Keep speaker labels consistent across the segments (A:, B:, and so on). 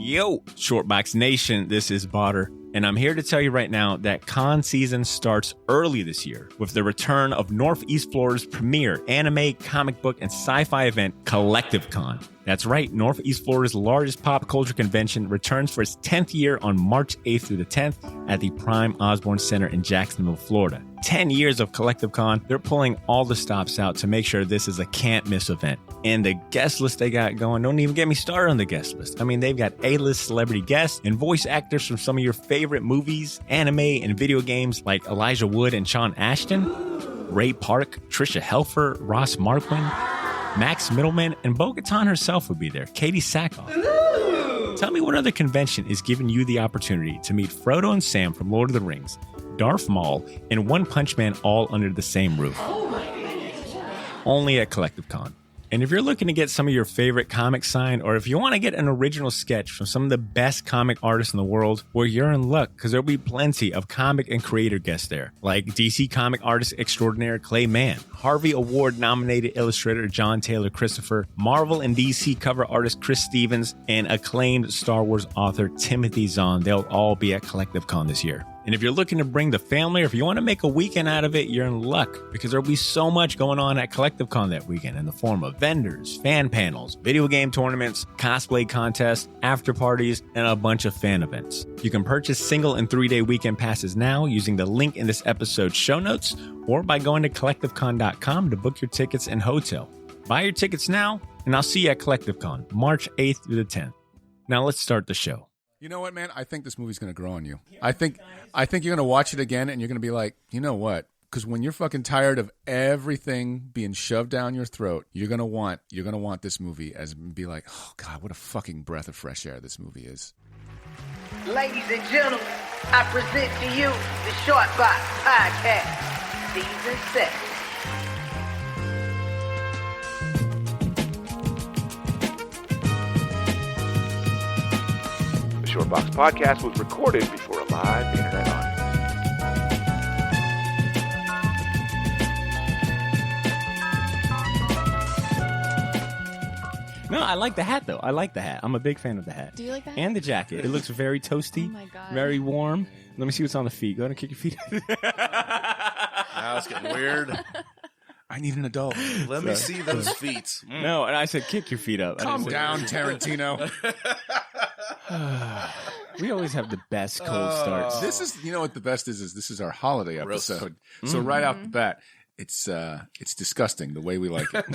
A: Yo, Shortbox Nation, this is Botter, and I'm here to tell you right now that con season starts early this year with the return of Northeast Florida's premier anime, comic book, and sci-fi event, Collective Con. That's right, Northeast Florida's largest pop culture convention returns for its 10th year on March 8th through the 10th at the Prime Osborne Center in Jacksonville, Florida. 10 years of Collective Con, they're pulling all the stops out to make sure this is a can't-miss event. And the guest list they got going, don't even get me started on the guest list. I mean, they've got A-list celebrity guests and voice actors from some of your favorite movies, anime, and video games like Elijah Wood and Sean Ashton, Ray Park, Trisha Helfer, Ross Marquand, Max Middleman, and Bo-Katan herself will be there, Katie Sackhoff. Tell me what other convention is giving you the opportunity to meet Frodo and Sam from Lord of the Rings, Darth Maul, and One Punch Man all under the same roof. Only at Collective Con. And if you're looking to get some of your favorite comics signed, or if you want to get an original sketch from some of the best comic artists in the world, well, you're in luck, because there'll be plenty of comic and creator guests there, like DC comic artist extraordinaire Clay Mann, Harvey Award-nominated illustrator John Taylor Christopher, Marvel and DC cover artist Chris Stevens, and acclaimed Star Wars author Timothy Zahn. They'll all be at Collective Con this year. And if you're looking to bring the family, or if you want to make a weekend out of it, you're in luck, because there'll be so much going on at Collective Con that weekend in the form of vendors, fan panels, video game tournaments, cosplay contests, after parties, and a bunch of fan events. You can purchase single and 3-day weekend passes now using the link in this episode's show notes, or by going to collectivecon.com to book your tickets and hotel. Buy your tickets now, and I'll see you at Collective Con, March 8th through the 10th. Now let's start the show.
B: You know what, man? I think this movie's going to grow on you. I think you're going to watch it again and you're going to be like, you know what? Because when you're fucking tired of everything being shoved down your throat, you're going to want this movie as be like, oh God, what a fucking breath of fresh air this movie is.
C: Ladies and gentlemen, I present to you the Shortbox Podcast, Season 6.
D: The Shortbox Podcast was recorded before a live internet audience.
A: No, I like the hat, though. I like the hat. I'm a big fan of the hat.
E: Do you like that?
A: And the jacket. It looks very toasty.
E: Oh, my God.
A: Very warm. Let me see what's on the feet. Go ahead and kick your feet.
F: Now it's getting weird.
B: I need an adult.
F: Let me see those feet.
A: No, and I said kick your feet up.
B: Calm down, Tarantino.
A: We always have the best cold starts.
B: This is, you know what the best is this is our holiday episode. So right off the bat, it's disgusting the way we like it.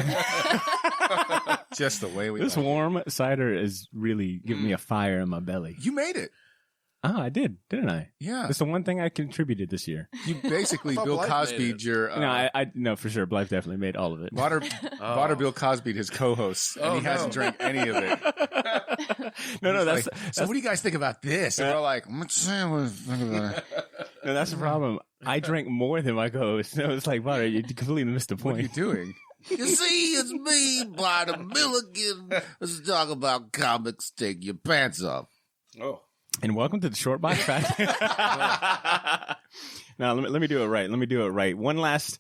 B: Just the way we
A: This
B: like
A: warm cider is really giving me a fire in my belly.
B: it. You made it.
A: Oh, I did, didn't I?
B: Yeah.
A: That's the one thing I contributed this year.
B: You basically Bill
F: Blythe
B: Cosby'd
F: made it.
B: your
A: No, for sure. Blythe definitely made all of it.
B: Water Bill Cosby'd his co-hosts, and he hasn't drank any of it.
A: No, that's
B: So what do you guys think about this? And we're like, let's see what think about it.
A: no, that's the problem. I drank more than my co-host. So it's like, wow, you completely missed the
B: What are you
A: point.
B: doing?
F: You see, it's me, Barter Milligan. Let's talk about comics. Take your pants off.
B: Oh.
A: And welcome to the Shortbox Fact. Now, let me do it right. Let me do it right. One last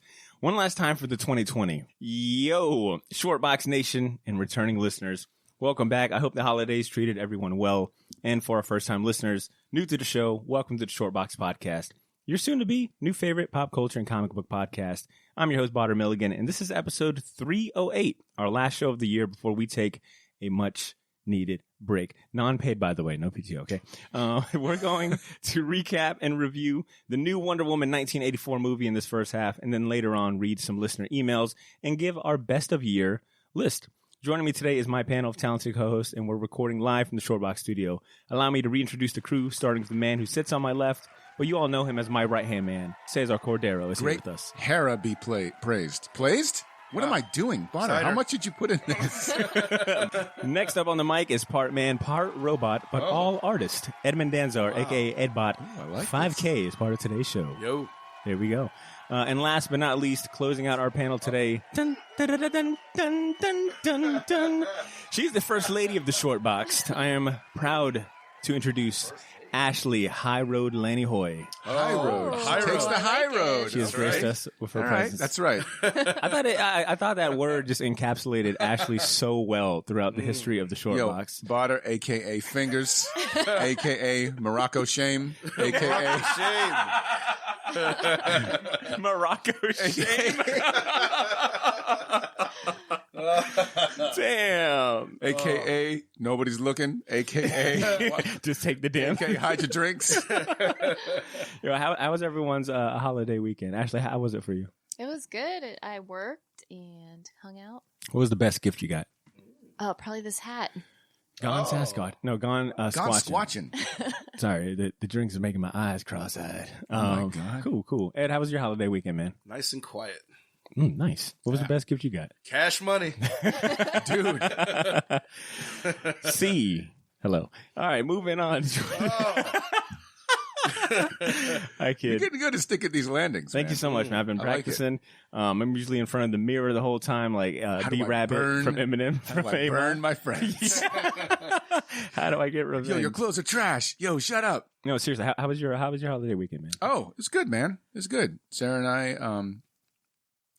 A: time for the 2020. Yo, Shortbox Nation and returning listeners, welcome back. I hope the holidays treated everyone well. And for our first-time listeners, new to the show, welcome to the Shortbox Podcast, your soon-to-be new favorite pop culture and comic book podcast. I'm your host, Botter Milligan, and this is episode 308, our last show of the year before we take a much-needed break. Non-paid, by the way, no PTO, okay? We're going to recap and review the new Wonder Woman 1984 movie in this first half, and then later on read some listener emails and give our best of year list. Joining me today is my panel of talented co-hosts, and we're recording live from the Shortbox studio. Allow me to reintroduce the crew, starting with the man who sits on my left, but you all know him as my right-hand man. Cesar Cordero is here
B: Great.
A: with us.
B: Hera be praised. Praised? What am I doing? Butter,
F: cider.
B: how much did you put in this?
A: Next up on the mic is part man, part robot, but all artist, Edmund Danzar, a.k.a. Edbot.
B: I like
A: 5K is part of today's show.
F: Yo.
A: There we go. And last but not least, closing out our panel today, dun, dun, dun, dun, dun, dun, dun, dun. She's the first lady of the Shortbox. I am proud to introduce Ashley High Road Lanny Hoy.
B: High road.
E: High
B: She takes
E: road.
B: the high road.
A: She has graced us with her
B: All right,
A: presence.
B: that's right.
A: I thought that word just encapsulated Ashley so well throughout the history of the short
B: Yo,
A: box.
B: Botter, a.k.a. Fingers, a.k.a. Morocco Shame, a.k.a.
A: Morocco shame. Damn.
B: a.k.a. Nobody's Looking, a.k.a.
A: Just take the damn.
B: a.k.a. Hide Your Drinks.
A: Yo, how was everyone's holiday weekend? Ashley, how was it for you?
E: It was good. I worked and hung out.
A: What was the best gift you got?
E: Oh, probably this hat.
A: Gone Sasquatch. No, gone
B: Gone
A: Squatching.
B: Squatching.
A: Sorry, the drinks are making my eyes cross-eyed.
B: Oh, my God.
A: Cool. Ed, how was your holiday weekend, man?
G: Nice and quiet.
A: Nice. What was the best gift you got?
G: Cash money.
B: Dude.
A: C. Hello. All right, moving on. Hi,
B: You're
A: kid.
B: getting good at sticking these landings.
A: Thank you so much, man. I've been
B: I like it.
A: practicing. I'm usually in front of the mirror the whole time, like
B: How do I
A: B-Rabbit
B: burn-
A: from Eminem.
B: How do
A: From
B: I
A: Avon.
B: burn my friends?
A: How do I get revenge?
B: Yo, your clothes are trash. Yo, shut up.
A: No, seriously. How was your holiday weekend, man?
B: Oh, it's good, man. It's good. Sarah and I,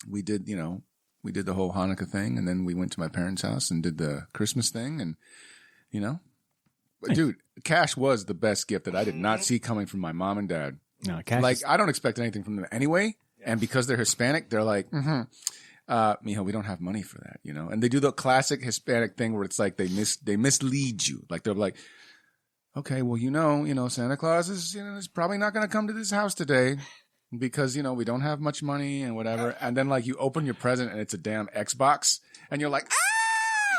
B: we did the whole Hanukkah thing, and then we went to my parents' house and did the Christmas thing, and but dude, cash was the best gift that I did not see coming from my mom and dad.
A: No, cash.
B: Like, I don't expect anything from them anyway, and because they're Hispanic, they're like, Mijo, we don't have money for that, And they do the classic Hispanic thing where it's like they mislead you. Like they're like, okay, well, Santa Claus is probably not going to come to this house today because, we don't have much money and whatever. And then like you open your present and it's a damn Xbox and you're like, ah!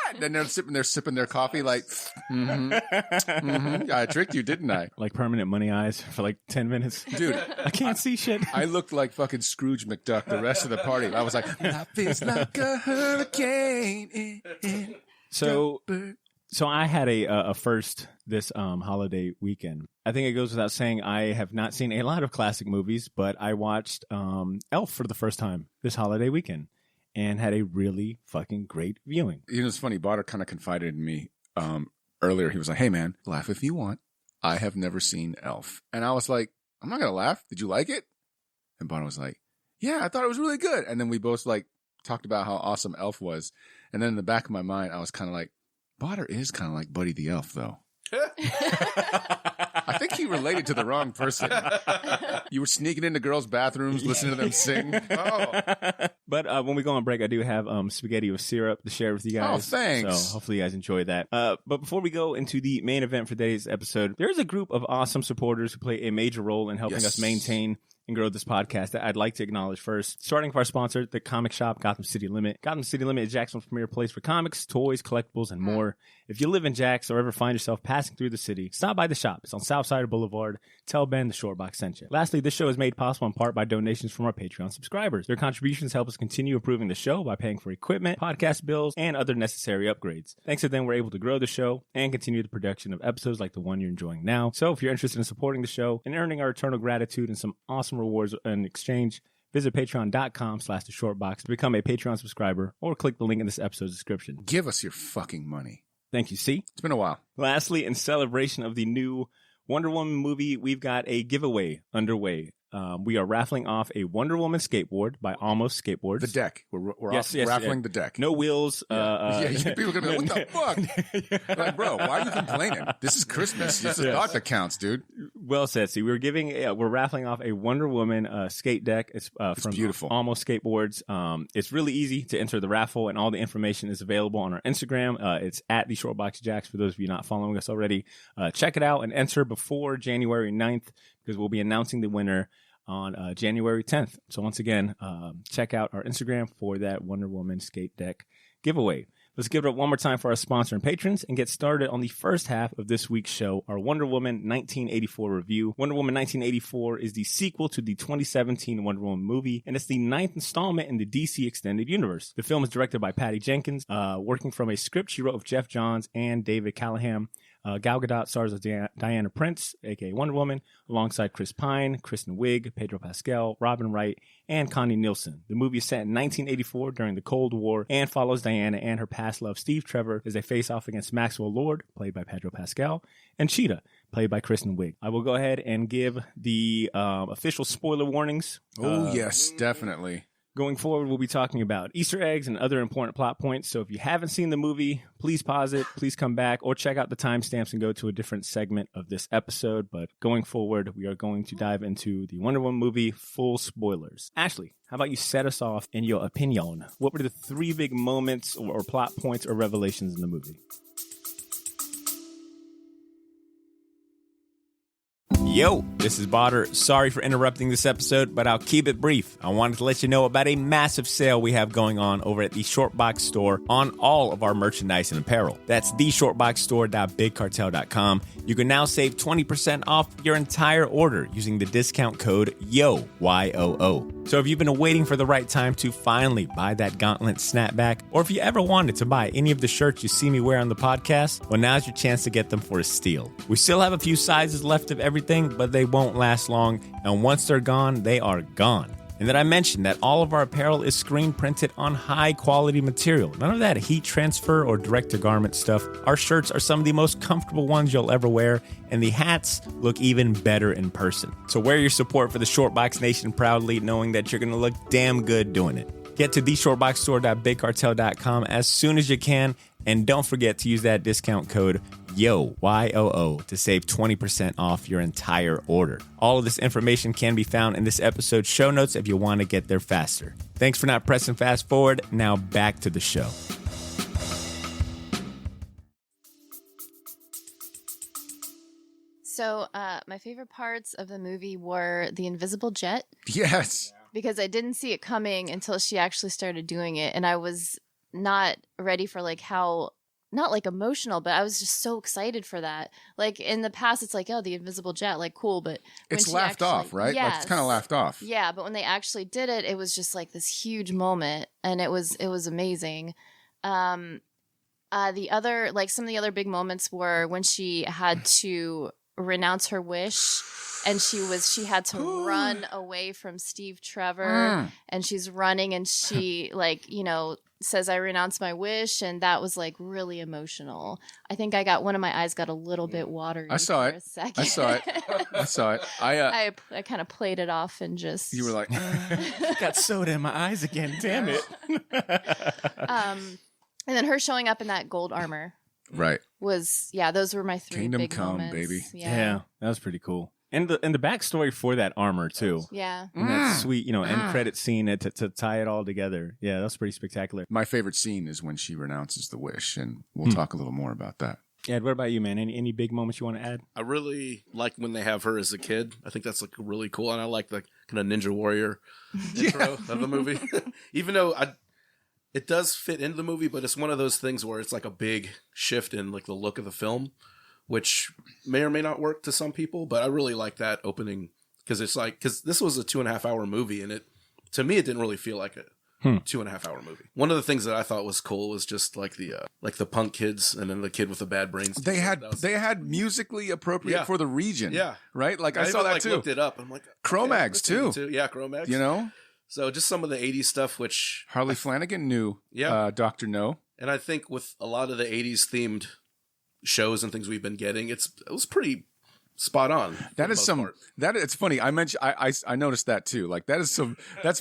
B: And then they're sipping their coffee like, I tricked you, didn't I?
A: like permanent money eyes for like 10 minutes.
B: Dude,
A: I can't see shit.
B: I looked like fucking Scrooge McDuck the rest of the party. I was like, life is like a hurricane.
A: So I had a first this holiday weekend. I think it goes without saying I have not seen a lot of classic movies, but I watched Elf for the first time this holiday weekend and had a really fucking great viewing.
B: It's funny. Botter kind of confided in me earlier. He was like, hey, man, laugh if you want. I have never seen Elf. And I was like, I'm not going to laugh. Did you like it? And Botter was like, yeah, I thought it was really good. And then we both like talked about how awesome Elf was. And then in the back of my mind, I was kind of like, Botter is kind of like Buddy the Elf, though. I think he related to the wrong person. You were sneaking into girls' bathrooms, listening to them sing. Oh,
A: But when we go on break, I do have spaghetti with syrup to share with you guys.
B: Oh, thanks.
A: So hopefully you guys enjoy that. But before we go into the main event for today's episode, there's a group of awesome supporters who play a major role in helping us maintain and grow this podcast that I'd like to acknowledge first. Starting with our sponsor, the comic shop, Gotham City Limit. Gotham City Limit is Jackson's premier place for comics, toys, collectibles, and more. If you live in Jax or ever find yourself passing through the city, stop by the shop. It's on Southside Boulevard. Tell Ben the Shortbox sent you. Lastly, this show is made possible in part by donations from our Patreon subscribers. Their contributions help us continue improving the show by paying for equipment, podcast bills, and other necessary upgrades. Thanks to them, we're able to grow the show and continue the production of episodes like the one you're enjoying now. So if you're interested in supporting the show and earning our eternal gratitude and some awesome rewards in exchange, visit patreon.com/theshortbox to become a Patreon subscriber or click the link in this episode's description.
B: give us your fucking money.
A: Thank you, C.
B: It's been a while.
A: Lastly, in celebration of the new Wonder Woman movie, we've got a giveaway underway. We are raffling off a Wonder Woman skateboard by Almost Skateboards.
B: The deck. We're
A: Yes,
B: raffling the deck.
A: No wheels.
B: People are going to be like, what the fuck? Like, bro, why are you complaining? This is Christmas. It's the thought that counts, dude.
A: Well said, see. We're raffling off a Wonder Woman skate deck. It's from
B: beautiful.
A: Almost Skateboards. It's really easy to enter the raffle, and all the information is available on our Instagram. It's at the Shortbox Jacks for those of you not following us already. Check it out and enter before January 9th because we'll be announcing the winner on January 10th. So once again, check out our Instagram for that Wonder Woman skate deck giveaway. Let's give it up one more time for our sponsor and patrons and get started on the first half of this week's show, our Wonder Woman 1984 review. Wonder Woman 1984 is the sequel to the 2017 Wonder Woman movie, and it's the 9th installment in the DC Extended Universe. The film is directed by Patty Jenkins, working from a script she wrote with Jeff Johns and David Callahan. Gal Gadot stars as Diana Prince, a.k.a. Wonder Woman, alongside Chris Pine, Kristen Wiig, Pedro Pascal, Robin Wright, and Connie Nielsen. The movie is set in 1984 during the Cold War and follows Diana and her past love Steve Trevor as they face off against Maxwell Lord, played by Pedro Pascal, and Cheetah, played by Kristen Wiig. I will go ahead and give the official spoiler warnings.
B: Oh, yes, definitely.
A: Going forward, we'll be talking about Easter eggs and other important plot points. So if you haven't seen the movie, please pause it, please come back, or check out the timestamps and go to a different segment of this episode. But going forward, we are going to dive into the Wonder Woman movie, full spoilers. Ashley, how about you set us off in your opinion? What were the 3 big moments or plot points or revelations in the movie? Yo, this is Botter. Sorry for interrupting this episode, but I'll keep it brief. I wanted to let you know about a massive sale we have going on over at the Shortbox Store on all of our merchandise and apparel. That's theshortboxstore.bigcartel.com. You can now save 20% off your entire order using the discount code YOO, Y-O-O. So if you've been waiting for the right time to finally buy that gauntlet snapback, or if you ever wanted to buy any of the shirts you see me wear on the podcast, well, now's your chance to get them for a steal. We still have a few sizes left of everything, but they won't last long, and once they're gone, they are gone. And then I mentioned that all of our apparel is screen printed on high quality material. None of that heat transfer or direct to garment stuff. Our shirts are some of the most comfortable ones you'll ever wear, and the hats look even better in person. So wear your support for the Shortbox Nation proudly, knowing that you're going to look damn good doing it. Get to theshortboxstore.bigcartel.com as soon as you can, and don't forget to use that discount code YOO, Y-O-O, to save 20% off your entire order. All of this information can be found in this episode's show notes if you want to get there faster. Thanks for not pressing fast forward. Now back to the show.
E: So my favorite parts of the movie were the invisible jet.
B: Yes.
E: Because I didn't see it coming until she actually started doing it. And I was not ready for like how, not like emotional, but I was just so excited for that. Like in the past, it's like, oh, the invisible jet, like cool. But when
B: It's
E: she
B: laughed
E: actually,
B: off, right?
E: Yes.
B: Like it's kind of laughed off.
E: Yeah, but when they actually did it, it was just like this huge moment, and it was amazing. The other, like some of the other big moments were when she had to renounce her wish, and she had to run away from Steve Trevor, and she's running, and she like, you know, says, I renounce my wish, and that was like really emotional. I think one of my eyes got a little bit watery.
B: I saw it.
E: A second.
B: I saw it. I saw it.
E: I kind of played it off and just.
B: You were like,
A: Got soda in my eyes again. Damn it.
E: And then her showing up in that gold armor
B: right.
E: was, those were my 3
B: Kingdom
E: big
B: Come,
E: moments.
B: baby.
A: Yeah, that was pretty cool. And the backstory for that armor too.
E: Yeah.
A: And that sweet, you know, end credit scene to tie it all together. Yeah, that's pretty spectacular.
B: My favorite scene is when she renounces the wish, and we'll talk a little more about that.
A: Ed, what about you, man? Any big moments you want to add?
G: I really like when they have her as a kid. I think that's like really cool, and I like the kind of Ninja Warrior intro of the movie. Even though it does fit into the movie, but it's one of those things where it's like a big shift in like the look of the film, which may or may not work to some people. But I really like that opening because this was a 2.5 hour movie, and to me it didn't really feel like a 2.5 hour movie. One of the things that I thought was cool was just like the punk kids and then the kid with the bad brains.
B: They had musically appropriate for the region.
G: Yeah.
B: Right? Like I saw that too.
G: Looked it up. I'm like,
B: Cro-Mags too.
G: Yeah, Cro-Mags.
B: You know?
G: So just some of the 80s stuff, which
B: Harley Flanagan knew Dr. No.
G: And I think with a lot of the 80s themed shows and things we've been getting, it was pretty spot on. It's funny. I mentioned I noticed that too. Like that's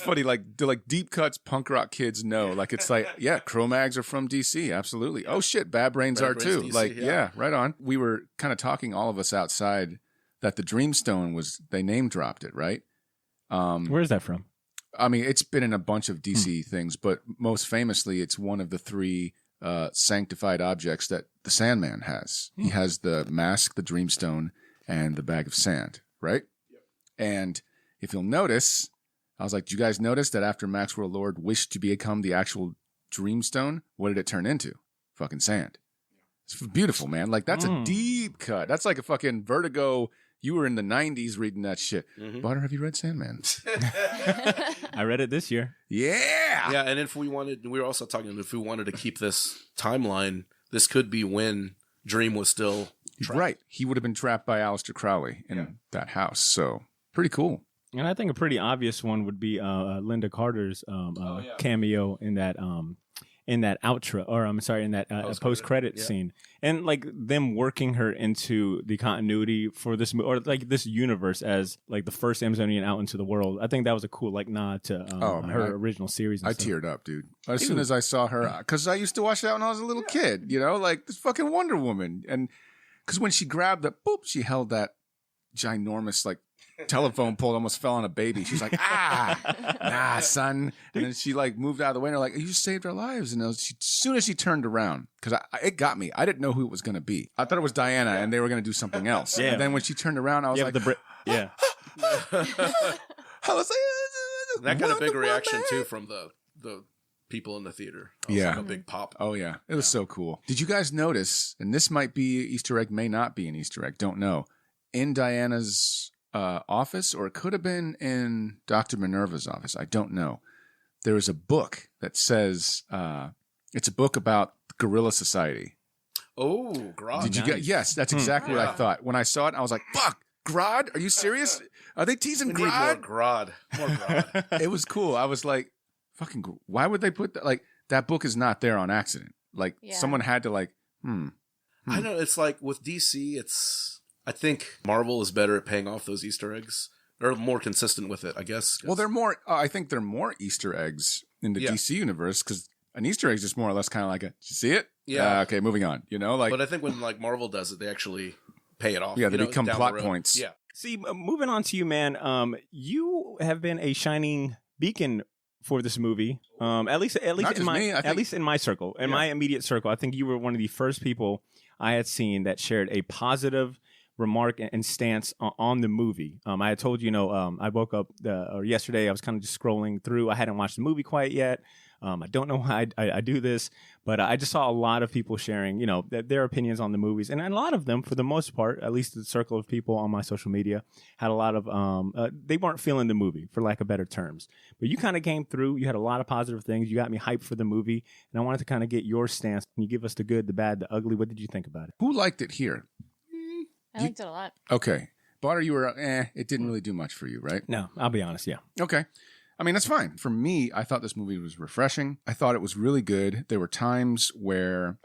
G: funny. Like do like deep cuts punk rock kids know. Like it's like, yeah, Cro-Mags are from DC, absolutely. Oh shit, Bad Brains are too. DC, like yeah, right on. We were kind of talking, all of us outside, that the Dreamstone they name dropped it, right?
A: Where is that from?
B: I mean, it's been in a bunch of DC things, but most famously, it's one of the 3 sanctified objects that the Sandman has. He has the mask, the Dreamstone, and the bag of sand, right? Yep. And if you'll notice, I was like, do you guys notice that after Maxwell Lord wished to become the actual Dreamstone, what did it turn into? Fucking sand. It's beautiful, man. Like, that's a deep cut. That's like a fucking Vertigo. You were in the 90s reading that shit. Butter, have you read Sandman?
A: I read it this year.
B: Yeah.
G: Yeah, and we were also talking, if we wanted to keep this timeline, this could be when Dream was still trapped.
B: Right. He would have been trapped by Aleister Crowley in that house. So pretty cool.
A: And I think a pretty obvious one would be Linda Carter's cameo in that outro, or I'm sorry, in that post-credit scene, and like them working her into the continuity for this or like this universe as like the first Amazonian out into the world. I think that was a cool like nod to her original series. And
B: I
A: stuff.
B: teared up, dude. As soon as I saw her, because I used to watch that when I was a little kid, you know, like this fucking Wonder Woman. And because when she grabbed the she held that ginormous like telephone pole, almost fell on a baby. She's like, nah, son. And then she like moved out of the way and they're like, you saved our lives. And as soon as she turned around, because it got me, I didn't know who it was going to be. I thought it was Diana and they were going to do something else.
A: Yeah.
B: And then when she turned around, I was like,
A: yeah.
B: I was like,
G: That got a big
B: Wonder
G: reaction
B: Woman.
G: too from the people in the theater.
B: Yeah.
G: Like a big pop.
B: Oh, yeah. It was so cool. Did you guys notice, and this might be an Easter egg, may not be an Easter egg, don't know, in Diana's office, or it could have been in Dr. Minerva's office, I don't know, there was a book that says, it's a book about Guerrilla Society.
G: Oh, Grodd.
B: Did you get? Yes, that's exactly what I thought. When I saw it, I was like, fuck, Grodd? Are you serious? Are they teasing
G: We need more
B: Grodd?
G: Grodd. More Grodd.
B: It was cool. I was like, fucking, why would they put that? Like, that book is not there on accident. Like, someone had to like,
G: I know. It's like with DC, I think Marvel is better at paying off those Easter eggs. Or more consistent with it, I guess.
B: Well, they're more, I think they're more Easter eggs in the DC universe, because an Easter egg is just more or less kind of like did you see it?
G: Yeah.
B: Okay, moving on. You know, like.
G: But I think when like Marvel does it, they actually pay it off.
B: Yeah, they become
G: down
B: plot
G: the road.
B: points.
G: Yeah.
A: See, moving on to you, man. You have been a shining beacon for this movie. At least
B: Not
A: in my
B: just me, I
A: at
B: think-
A: least in my circle, in my immediate circle. I think you were one of the first people I had seen that shared a positive remark and stance on the movie. I had told you, I woke up or yesterday. I was kind of just scrolling through. I hadn't watched the movie quite yet. I don't know why I do this, but I just saw a lot of people sharing, their opinions on the movies, and a lot of them, for the most part, at least the circle of people on my social media, had a lot of they weren't feeling the movie, for lack of better terms. But you kind of came through. You had a lot of positive things. You got me hyped for the movie, and I wanted to kind of get your stance. Can you give us the good, the bad, the ugly? What did you think about it?
B: Who liked it here?
E: I liked it a lot.
B: Okay. Botter, you were, it didn't really do much for you, right?
A: No, I'll be honest. Yeah.
B: Okay. I mean, that's fine. For me, I thought this movie was refreshing. I thought it was really good. There were times where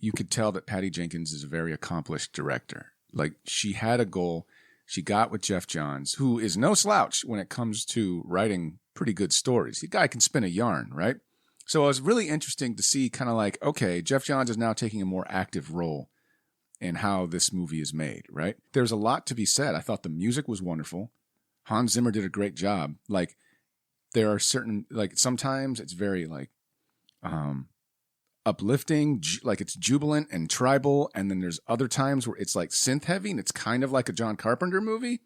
B: you could tell that Patty Jenkins is a very accomplished director. Like, she had a goal. She got with Jeff Johns, who is no slouch when it comes to writing pretty good stories. The guy can spin a yarn, right? So it was really interesting to see kind of like, okay, Jeff Johns is now taking a more active role in how this movie is made, right? There's a lot to be said. I thought the music was wonderful. Hans Zimmer did a great job. Like, there are certain, like, sometimes it's very, like, uplifting, like it's jubilant and tribal. And then there's other times where it's like synth heavy and it's kind of like a John Carpenter movie.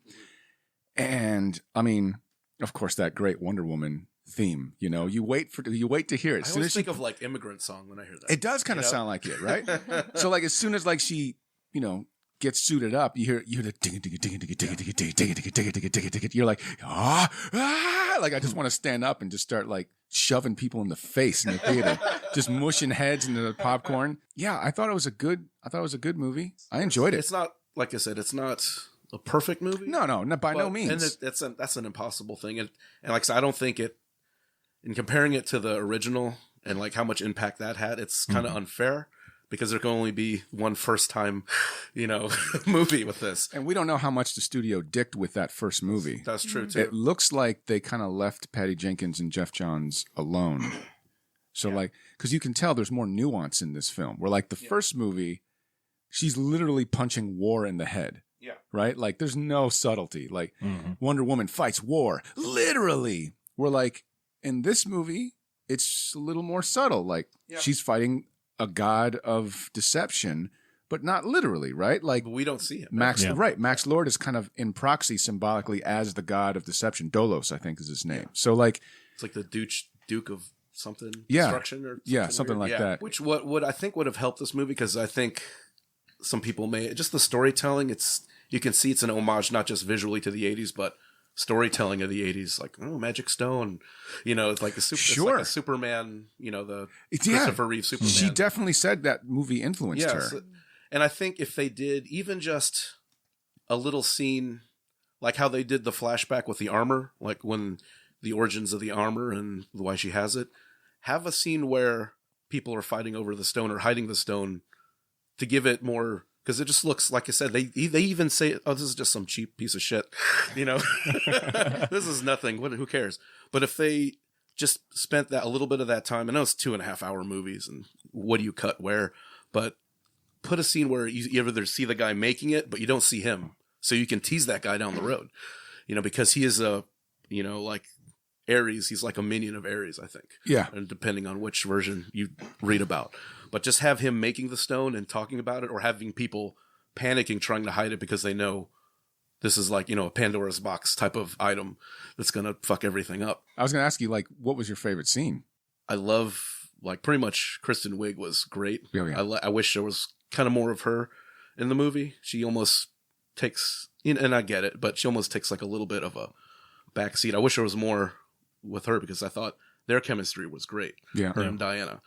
B: And I mean, of course, that great Wonder Woman theme, you wait to hear it.
G: I always think of like Immigrant Song when I hear that.
B: It does kind of sound like it, right? So like as soon as like she, gets suited up, you hear the ding ding ding ding ding ding ding ding ding ding ding ding ding. You're like, like I just want to stand up and just start like shoving people in the face in the theater, just mushing heads into the popcorn. Yeah, I thought it was a good movie. I enjoyed it.
G: It's not, like I said, it's not a perfect movie.
B: No, by no means.
G: And that's an impossible thing. And like I said, I don't think in comparing it to the original and like how much impact that had, it's kind of unfair. Because there can only be one first time, movie with this.
B: And we don't know how much the studio dicked with that first movie.
G: That's true, too.
B: It looks like they kind of left Patty Jenkins and Jeff Johns alone. So, because you can tell there's more nuance in this film. Where, like, the first movie, she's literally punching war in the head.
G: Yeah.
B: Right? Like, there's no subtlety. Like, Wonder Woman fights war. Literally. We're like, in this movie, it's a little more subtle. Like, she's fighting a god of deception, but not literally, right? Like,
G: but we don't see him.
B: Right. Max Lord is kind of in proxy symbolically as the god of deception. Dolos, I think, is his name. So, like,
G: it's like the Duke of something.
B: Yeah.
G: Destruction or
B: something
G: weird.
B: like that.
G: Which what I think would have helped this movie, because I think some people may just the storytelling. You can see it's an homage not just visually to the 80s, but storytelling of the 80s, like Magic Stone, it's like it's like a Superman, the Christopher Reeve Superman.
B: She definitely said that movie influenced her.
G: And I think if they did even just a little scene, like how they did the flashback with the armor, like when the origins of the armor and why she has it, have a scene where people are fighting over the stone or hiding the stone to give it more, because it just looks, like I said, they even say, oh, this is just some cheap piece of shit, you know, this is nothing. Who cares? But if they just spent that a little bit of that time, I know it's 2.5 hour movies and what do you cut where, but put a scene where you either see the guy making it, but you don't see him. So you can tease that guy down the road, you know, because he is a, you know, like Ares, he's like a minion of Ares, I think.
B: Yeah.
G: And depending on which version you read about. But just have him making the stone and talking about it, or having people panicking, trying to hide it because they know this is like, you know, a Pandora's box type of item that's going to fuck everything up.
B: I was going to ask you, like, what was your favorite scene?
G: I love, like, pretty much Kristen Wiig was great.
B: Oh, yeah.
G: I wish there was kind of more of her in the movie. She almost takes, and I get it, but she almost takes like a little bit of a backseat. I wish there was more with her because I thought their chemistry was great.
B: Yeah.
G: Her and Diana.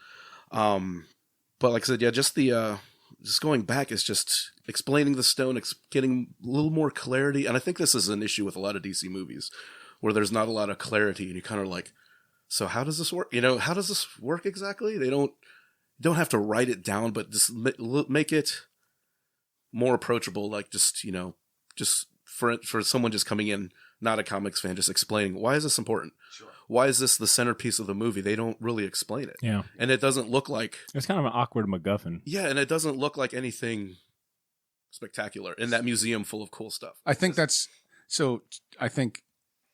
G: But like I said, yeah, just the, just going back is just explaining the stone, getting a little more clarity. And I think this is an issue with a lot of DC movies where there's not a lot of clarity and you're kind of like, so how does this work? You know, how does this work exactly? They don't have to write it down, but just make it more approachable. Like just, you know, just for someone just coming in, not a comics fan, just explaining, why is this important? Sure. Why is this the centerpiece of the movie? They don't really explain it.
A: Yeah.
G: And it doesn't look like...
A: It's kind of an awkward MacGuffin.
G: Yeah, and it doesn't look like anything spectacular in that museum full of cool stuff.
B: I think that's... So I think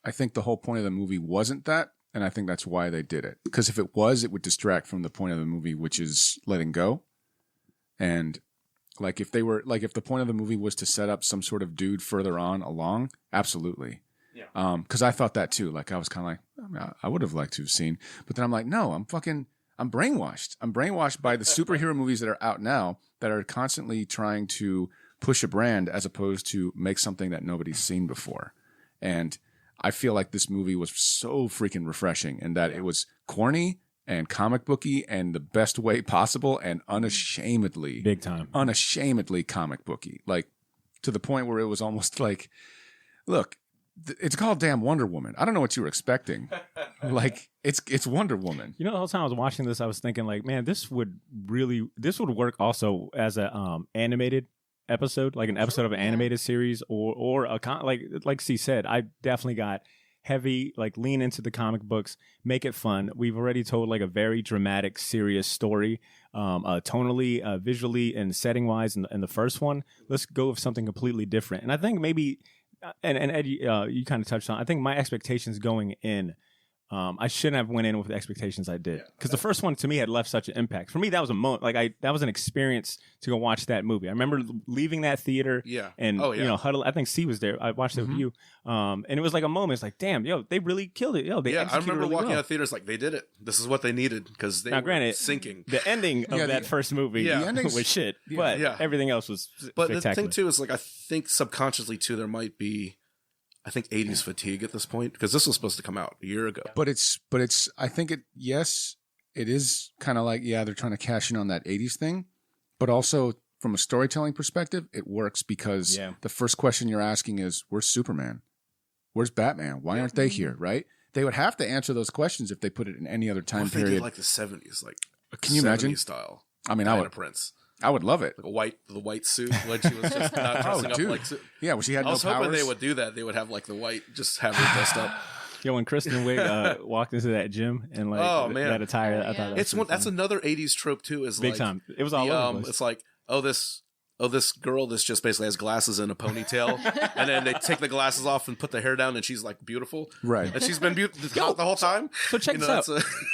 B: the whole point of the movie wasn't that, and I think that's why they did it. Because if it was, it would distract from the point of the movie, which is letting go. And... like if the point of the movie was to set up some sort of dude further along, absolutely. Yeah. Because I thought that too. Like I was kind of like, I would have liked to have seen, but then I'm like, no, I'm brainwashed. I'm brainwashed by the superhero movies that are out now that are constantly trying to push a brand as opposed to make something that nobody's seen before. And I feel like this movie was so freaking refreshing in that it was corny and comic booky and the best way possible and unashamedly
A: big time,
B: unashamedly comic booky, like to the point where it was almost like, look, it's called damn Wonder Woman. I don't know what you were expecting. Like it's Wonder Woman.
A: You know, the whole time I was watching this, I was thinking like, man, this would work also as a animated episode, like an episode of an animated series or a like C said, I definitely got heavy, like lean into the comic books, make it fun. We've already told like a very dramatic, serious story, tonally, visually, and setting wise in the first one. Let's go with something completely different. And I think maybe, and Ed, you kind of touched on, I think my expectations going in, I shouldn't have went in with the expectations I did, because the first one to me had left such an impact. For me, that was a moment, that was an experience to go watch that movie. I remember leaving that theater, and you know, huddle. I think C was there. I watched it with you, and it was like a moment. It's like, damn, yo, they really killed it. Yo, they
G: I remember
A: really
G: walking
A: well.
G: out of theaters like they did it. This is what they needed because they were sinking.
A: The ending of that first movie was shit, but everything else was spectacular.
G: The thing too is like I think subconsciously too there might be, I think 80s fatigue at this point, because this was supposed to come out a year ago.
B: But it's I think it is kind of like, they're trying to cash in on that 80s thing, but also from a storytelling perspective, it works because the first question you're asking is, where's Superman? Where's Batman? Why aren't they here? Right? They would have to answer those questions if they put it in any other time period.
G: They did like the 70s, like
B: can you
G: 70s
B: imagine
G: style?
B: I mean,
G: Prince.
B: I would love it.
G: Like the white suit when she was just not dressing up like suit.
B: Yeah, well, she had no powers.
G: I was hoping they would do that. They would have like the white, just have her dressed up.
A: Yo, when Kristen Wiig walked into that gym and like that attire, I thought
G: that's another 80s trope too. Is
A: big
G: like,
A: time. It was all over the place.
G: It's like, this girl, this just basically has glasses and a ponytail, and then they take the glasses off and put the hair down, and she's like beautiful,
B: right?
G: And she's been beautiful the whole time.
A: So check this out.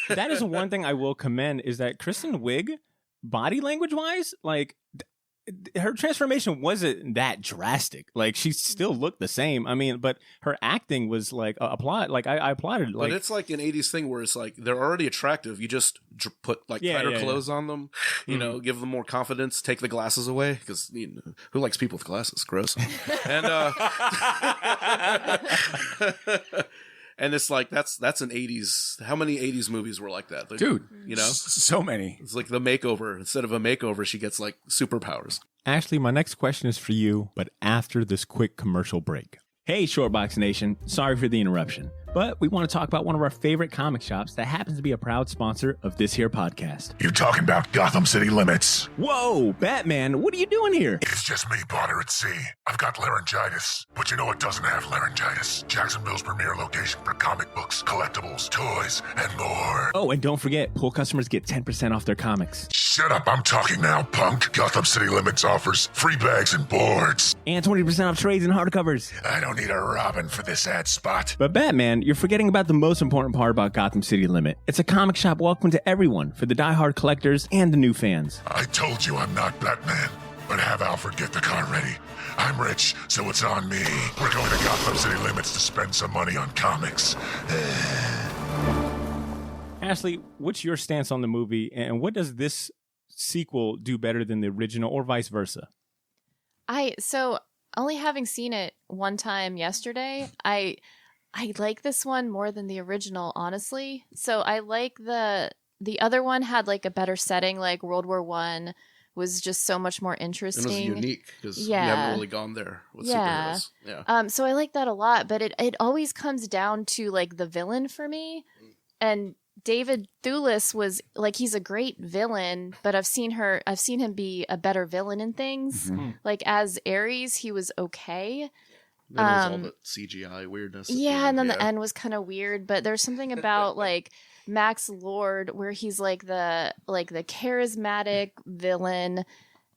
A: That is one thing I will commend is that Kristen Wiig, body language wise, like her transformation wasn't that drastic. Like she still looked the same. I mean, but her acting was like applaud. Like I applauded. Like,
G: but it's like an 80s thing where it's like they're already attractive. You just put like tighter clothes on them. You know, give them more confidence. Take the glasses away because who likes people with glasses? Gross. And And it's like that's an 80s. How many 80s movies were like that?
B: Dude,
G: you know,
B: so many.
G: it's like the makeover. Instead of a makeover, she gets like superpowers.
A: Ashley, my next question is for you, but after this quick commercial break. Hey, Shortbox Nation. Sorry for the interruption, but we want to talk about one of our favorite comic shops that happens to be a proud sponsor of this here podcast.
H: You talking about Gotham City Limits?
A: Whoa, Batman, what are you doing here?
H: It's just me, Potter at sea. I've got laryngitis. But you know what doesn't have laryngitis? Jacksonville's premier location for comic books, collectibles, toys, and more.
A: Oh, and don't forget, pool customers get 10% off their comics.
H: Shut up, I'm talking now, punk. Gotham City Limits offers free bags and boards.
A: And 20% off trades and hardcovers.
H: I don't need a Robin for this ad spot.
A: But Batman, you're forgetting about the most important part about Gotham City Limit. It's a comic shop welcome to everyone, for the diehard collectors and the new fans.
H: I told you I'm not Batman, but have Alfred get the car ready. I'm rich, so it's on me. We're going to Gotham City Limits to spend some money on comics.
A: Ashley, what's your stance on the movie, and what does this sequel do better than the original, or vice versa?
E: So only having seen it one time yesterday, I like this one more than the original, honestly. So I like the other one had like a better setting, like World War I was just so much more interesting.
G: It was unique because you haven't really gone there with superheroes. Yeah.
E: So I like that a lot, but it always comes down to like the villain for me. And David Thewlis was like, he's a great villain, but I've seen him be a better villain in things.
B: Mm-hmm.
E: Like as Ares, he was okay.
G: Then there's all the CGI weirdness.
E: Yeah, and then the end was kind of weird, but there's something about like Max Lord where he's like the charismatic villain,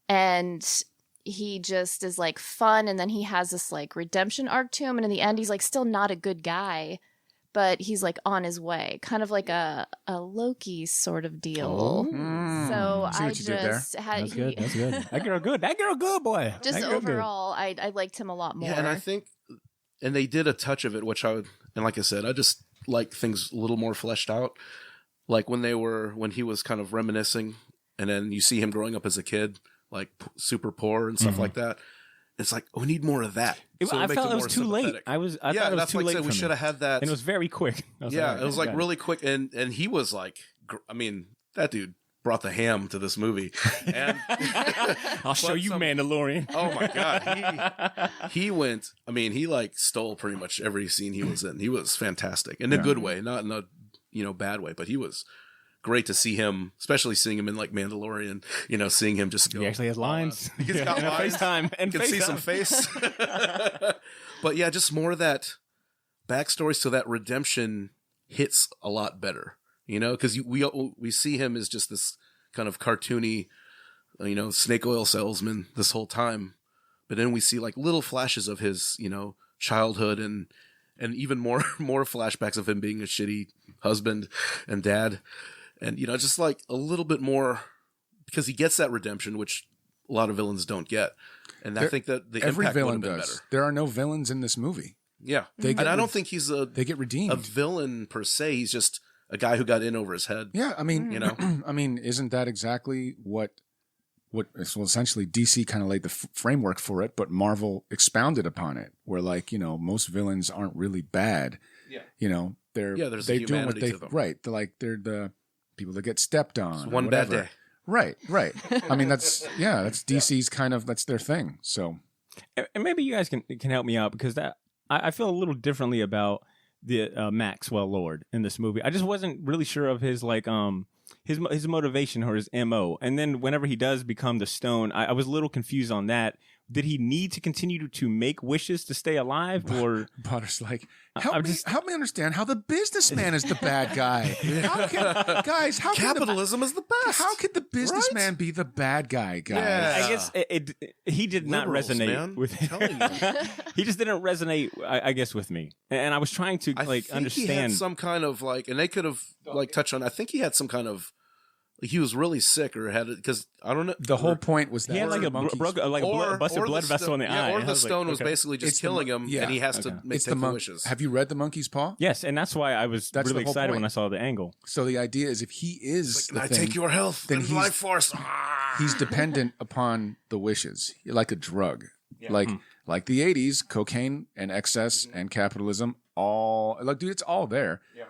E: and he just is like fun, and then he has this like redemption arc to him, and in the end he's like still not a good guy, but he's like on his way, kind of like a Loki sort of deal. So
B: See
E: I
B: what you did there?
E: just had
A: That's good. That's good. That girl good, boy.
E: just
A: That girl good.
E: overall, I liked him a lot more.
G: Yeah, and I think, and they did a touch of it, which I would, and like I said, I just like things a little more fleshed out. Like when he was kind of reminiscing, and then you see him growing up as a kid, like super poor and stuff like that. It's like, we need more of that. So
A: I
G: it makes
A: felt it was
G: more
A: too late.
G: sympathetic.
A: I thought it was
G: that's
A: too
G: like I
A: late.
G: said, we should have had that.
A: And it was very quick.
G: It was like really quick, and he was like, I mean, that dude brought the ham to this movie. And
A: I'll show you, Mandalorian.
G: Oh my god, he went. I mean, he like stole pretty much every scene he was in. He was fantastic in a good way, not in a bad way, but he was great to see him, especially seeing him in like Mandalorian. Seeing him just go.
A: He actually has lines.
G: He's got
A: and
G: lines.
A: FaceTime. And
G: You can see some face. But yeah, just more of that backstory, so that redemption hits a lot better. Because we see him as just this kind of cartoony, snake oil salesman this whole time, but then we see like little flashes of his, childhood and even more flashbacks of him being a shitty husband and dad, and just like a little bit more, because he gets that redemption, which a lot of villains don't get, and I think that
B: every
G: impact
B: villain
G: would have been
B: does.
G: better.
B: There are no villains in this movie.
G: Yeah,
B: They get
G: and I don't think he's
B: they get redeemed.
G: a villain per se. He's just a guy who got in over his head.
B: Yeah, I mean, I mean, isn't that exactly what essentially DC kind of laid the framework for it, but Marvel expounded upon it, where like, most villains aren't really bad. Yeah.
G: There's
B: they
G: a
B: doing what
G: humanity
B: they
G: to them.
B: They're the people that get stepped on.
G: It's
B: or
G: one bad
B: whatever.
G: day.
B: Right. I mean, that's DC's kind of, that's their thing. So,
A: And maybe you guys can help me out, because I feel a little differently about the Maxwell Lord in this movie. I just wasn't really sure of his like his motivation or his MO. And then whenever he does become the Stone, I was a little confused on that. Did he need to continue to make wishes to stay alive, or
B: Potter's like, help me understand how the businessman is the bad guy. How
G: Capitalism is the best.
B: How could the businessman be the bad guy, guys?
G: Yeah.
A: I guess he did not
G: Liberals,
A: resonate
G: man.
A: with
G: I'm telling you.
A: He just didn't resonate, I guess, with me. And I was trying to
G: I think
A: understand.
G: he had some kind of like, and they could have like touched on. I think he had some kind of. He was really sick, or had it, because I don't know.
B: The whole point was that
A: he had like a
B: monkeys-
A: busted blood vessel in the eye.
G: or
A: I
G: the
A: was like,
G: stone was
A: okay.
G: basically just
B: It's the
G: killing him,
B: yeah.
G: and he has
A: Okay.
G: to make
B: It's
G: take
B: the
G: the wishes.
B: Have you read The Monkey's Paw?
A: Yes, and that's why I was
B: That's the
A: really
B: whole
A: excited
B: point.
A: when I saw the angle.
B: So the idea is, if he is
G: Can
B: the
G: I
B: thing,
G: take your health
B: then
G: and
B: he's-
G: life force?
B: he's dependent upon the wishes, like a drug, like the 80s, cocaine and excess and capitalism all like, dude, it's all there. Yeah.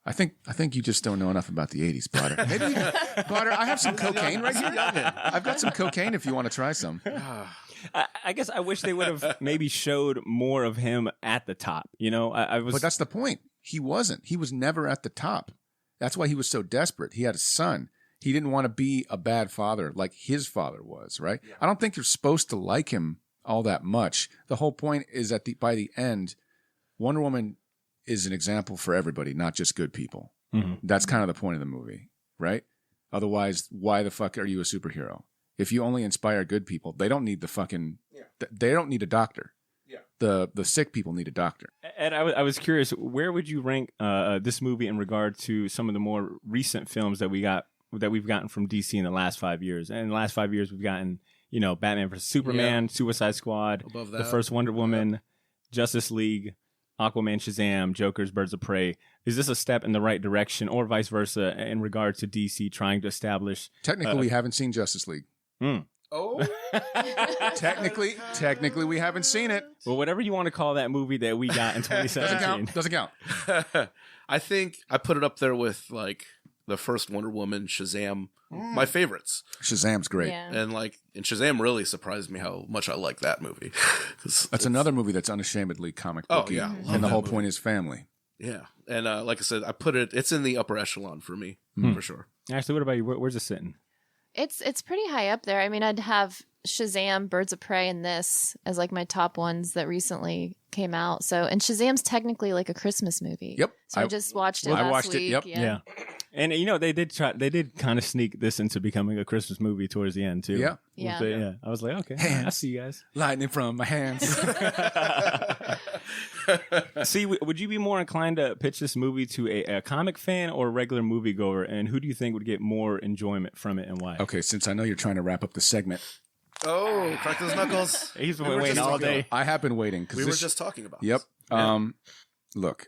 B: I think you just don't know enough about the 80s, Potter. Maybe, Potter, I have some cocaine right here. I've got some cocaine if you want to try some.
A: I guess I wish they would have maybe showed more of him at the top. You know, I was.
B: But that's the point. He wasn't. He was never at the top. That's why he was so desperate. He had a son. He didn't want to be a bad father like his father was, right? Yeah. I don't think you're supposed to like him all that much. The whole point is that by the end, Wonder Woman is an example for everybody, not just good people. Mm-hmm. That's kind of the point of the movie, right? Otherwise, why the fuck are you a superhero? If you only inspire good people, they don't need they don't need a doctor. Yeah. The sick people need a doctor.
A: And I was curious, where would you rank this movie in regard to some of the more recent films that we've gotten from DC in the last 5 years? And in the last 5 years, we've gotten, you know, Batman vs Superman, Suicide Squad,
G: Above that,
A: the first Wonder Woman, Justice League, Aquaman, Shazam, Joker's, Birds of Prey. Is this a step in the right direction, or vice versa, in regard to DC trying to establish?
B: Technically, we haven't seen Justice League.
G: Oh,
B: technically, we haven't seen it.
A: Well, whatever you want to call that movie that we got in 2017,
B: doesn't count.
G: I think I put it up there with like the first Wonder Woman, Shazam, my favorites.
B: Shazam's great.
E: Yeah.
G: And Shazam really surprised me how much I like that movie.
B: That's another movie that's unashamedly comic booky.
G: Oh, yeah.
B: And the whole point is family.
G: Yeah. And like I said, it's in the upper echelon for me, for sure.
A: Actually, what about you? Where's it sitting?
E: It's pretty high up there. I mean, I'd have Shazam, Birds of Prey, and this as like my top ones that recently came out. So, and Shazam's technically like a Christmas movie.
B: Yep.
E: So I just watched it last
B: watched
E: week.
B: it. Yep.
A: Yeah. And you know, they did kind of sneak this into becoming a Christmas movie towards the end too.
B: Yeah.
E: Yeah.
A: I was like, okay, I see you guys.
B: Lightning from my hands.
A: See, would you be more inclined to pitch this movie to a comic fan or a regular moviegoer? And who do you think would get more enjoyment from it and why?
B: Okay, since I know you're trying to wrap up the segment.
G: Oh, crack those knuckles.
A: He's been waiting all day.
B: I have been waiting.
G: We were just talking about
B: Yep.
G: this.
B: Look,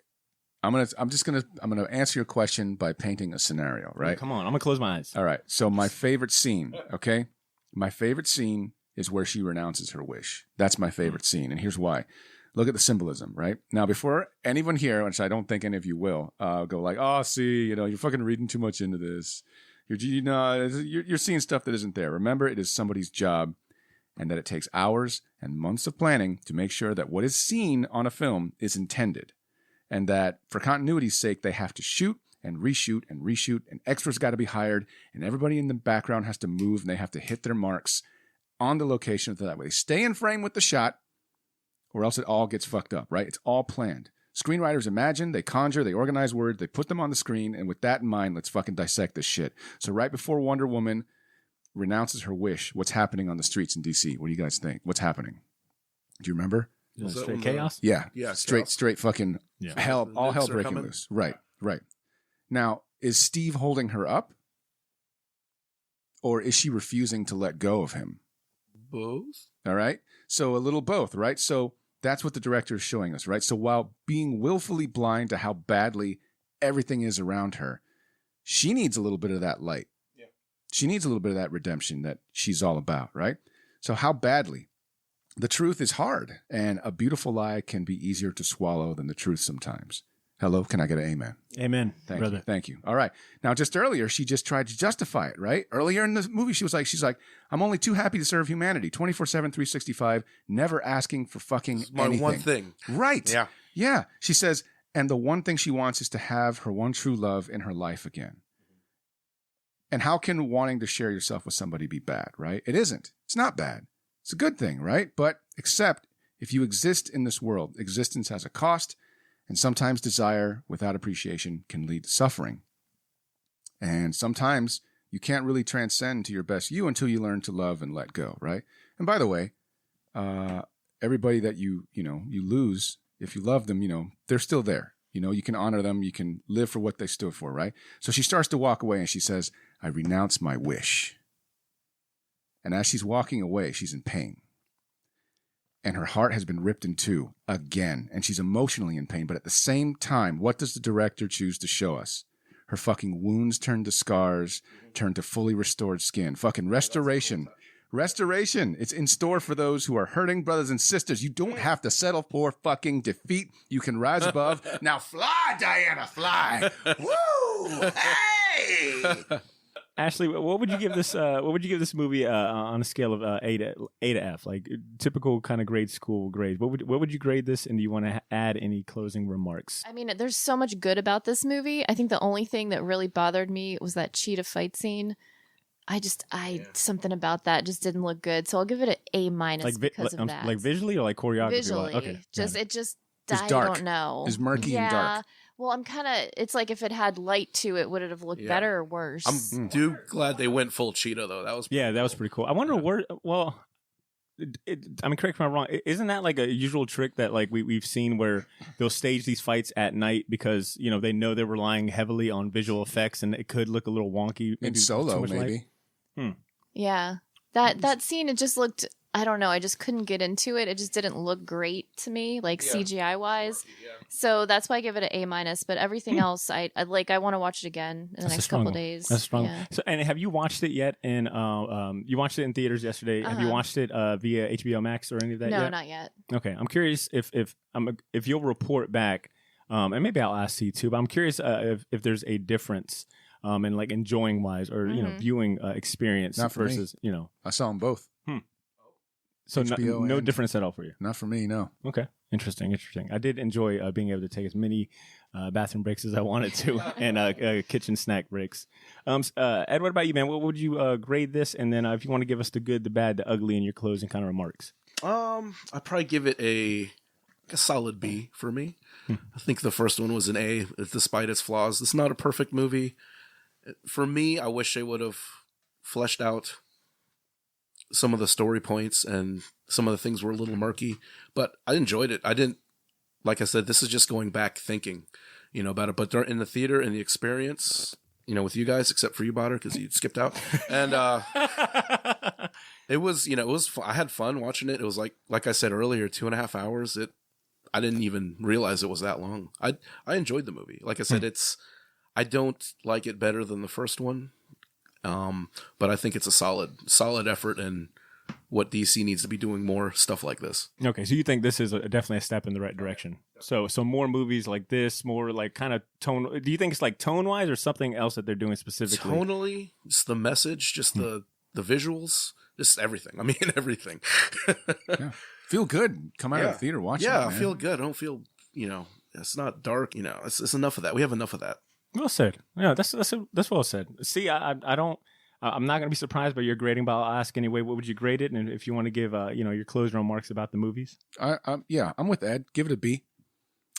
B: I'm gonna answer your question by painting a scenario, right?
A: Oh, come on, I'm gonna close my eyes.
B: All right. So my favorite scene, okay? My favorite scene is where she renounces her wish. That's my favorite scene, and here's why. Look at the symbolism, right? Now, before anyone here, which I don't think any of you will, go like, "Oh, see, you know, you're fucking reading too much into this. You're seeing stuff that isn't there." Remember, it is somebody's job, and that it takes hours and months of planning to make sure that what is seen on a film is intended, and that for continuity's sake, they have to shoot and reshoot, and extras got to be hired, and everybody in the background has to move, and they have to hit their marks on the location so that way they stay in frame with the shot, or else it all gets fucked up, right? It's all planned. Screenwriters imagine, they conjure, they organize words, they put them on the screen, and with that in mind, let's fucking dissect this shit. So right before Wonder Woman renounces her wish, what's happening on the streets in DC? What do you guys think? What's happening? Do you remember?
A: Straight chaos?
B: Yeah.
G: Yeah,
B: Straight fucking hell, all hell breaking
G: coming.
B: loose. Right. Now, is Steve holding her up? Or is she refusing to let go of him?
G: Both.
B: All right. So a little both, right? So that's what the director is showing us, right? So while being willfully blind to how badly everything is around her, she needs a little bit of that light. Yeah. She needs a little bit of that redemption that she's all about, right? So how badly? The truth is hard, and a beautiful lie can be easier to swallow than the truth sometimes. Hello, can I get an amen?
A: Amen,
B: brother. Thank you. All right. Now, just earlier, she just tried to justify it, right? Earlier in the movie, she's like, I'm only too happy to serve humanity, 24/7, 365, never asking for fucking
G: my
B: anything.
G: one thing.
B: Right.
G: Yeah.
B: Yeah. She says, and the one thing she wants is to have her one true love in her life again. And how can wanting to share yourself with somebody be bad, right? It isn't. It's not bad. It's a good thing, right? But except if you exist in this world, existence has a cost. And sometimes desire without appreciation can lead to suffering. And sometimes you can't really transcend to your best you until you learn to love and let go, right? And by the way, everybody that you lose, if you love them, they're still there. You can honor them. You can live for what they stood for, right? So she starts to walk away and she says, I renounce my wish. And as she's walking away, she's in pain. And her heart has been ripped in two again. And she's emotionally in pain. But at the same time, what does the director choose to show us? Her fucking wounds turn to scars, turn to fully restored skin. Fucking restoration. Restoration. It's in store for those who are hurting, brothers and sisters. You don't have to settle for fucking defeat. You can rise above. Now fly, Diana, fly. Woo! Hey!
A: Ashley, what would you give this? What would you give this movie on a scale of A to F, like typical kind of grade school grades? What would you grade this? And do you want to add any closing remarks?
E: I mean, there's so much good about this movie. I think the only thing that really bothered me was that cheetah fight scene. Something about that just didn't look good. So I'll give it an A- because of that.
A: Like visually or like choreography?
E: Visually,
A: Okay,
E: I
B: dark.
E: don't know.
B: It's murky and dark.
E: Well, I'm kind of. It's like if it had light to it, would it have looked better or worse?
G: I'm glad they went full cheetah though. That was
A: pretty cool. I wonder where. Well, I mean, correct me if I'm wrong. Isn't that like a usual trick that like we've seen where they'll stage these fights at night because they know they're relying heavily on visual effects and it could look a little wonky
B: in Solo, maybe.
E: Yeah, that scene, it just looked. I don't know. I just couldn't get into it. It just didn't look great to me, like CGI wise. So that's why I give it an A-. But everything else, I want to watch it again in the next couple of days.
A: That's strong.
E: Yeah.
A: So, and have you watched it yet? You watched it in theaters yesterday. Have you watched it via HBO Max or any of that yet?
E: No, not yet.
A: Okay, I'm curious if you'll report back, and maybe I'll ask you too. But I'm curious if there's a difference. And like enjoying wise or viewing experience
B: Not for
A: versus
B: me. I saw them both.
A: So
B: HBO
A: no
B: and-
A: difference at all for you.
B: Not for me, no.
A: Okay, interesting. I did enjoy being able to take as many bathroom breaks as I wanted to and kitchen snack breaks. Ed, what about you, man? What would you grade this? And then if you want to give us the good, the bad, the ugly in your closing kind of remarks.
G: I'd probably give it a solid B for me. I think the first one was an A, despite its flaws. It's not a perfect movie. For me, I wish they would have fleshed out some of the story points and some of the things were a little murky, but I enjoyed it. I didn't, like I said, this is just going back thinking, about it. But in the theater and the experience, with you guys, except for you, Botter, because you skipped out. And it was, I had fun watching it. It was like I said earlier, 2.5 hours. I didn't even realize it was that long. I enjoyed the movie. Like I said, I don't like it better than the first one. But I think it's a solid effort, and what DC needs to be doing more stuff like this.
A: Okay, so you think this is definitely a step in the right direction. So more movies like this, more like kind of tone. Do you think it's like tone wise or something else that they're doing specifically?
G: Tonally, just the message, just the visuals, just everything. I mean, everything.
B: Feel good. Come out of the theater watching it, man.
G: I feel good. I don't feel, it's not dark. It's enough of that. We have enough of that.
A: Well said. Yeah, that's well said. See, I'm not going to be surprised by your grading, but I'll ask anyway. What would you grade it? And if you want to give, your closing remarks about the movies.
B: I'm with Ed. Give it a B.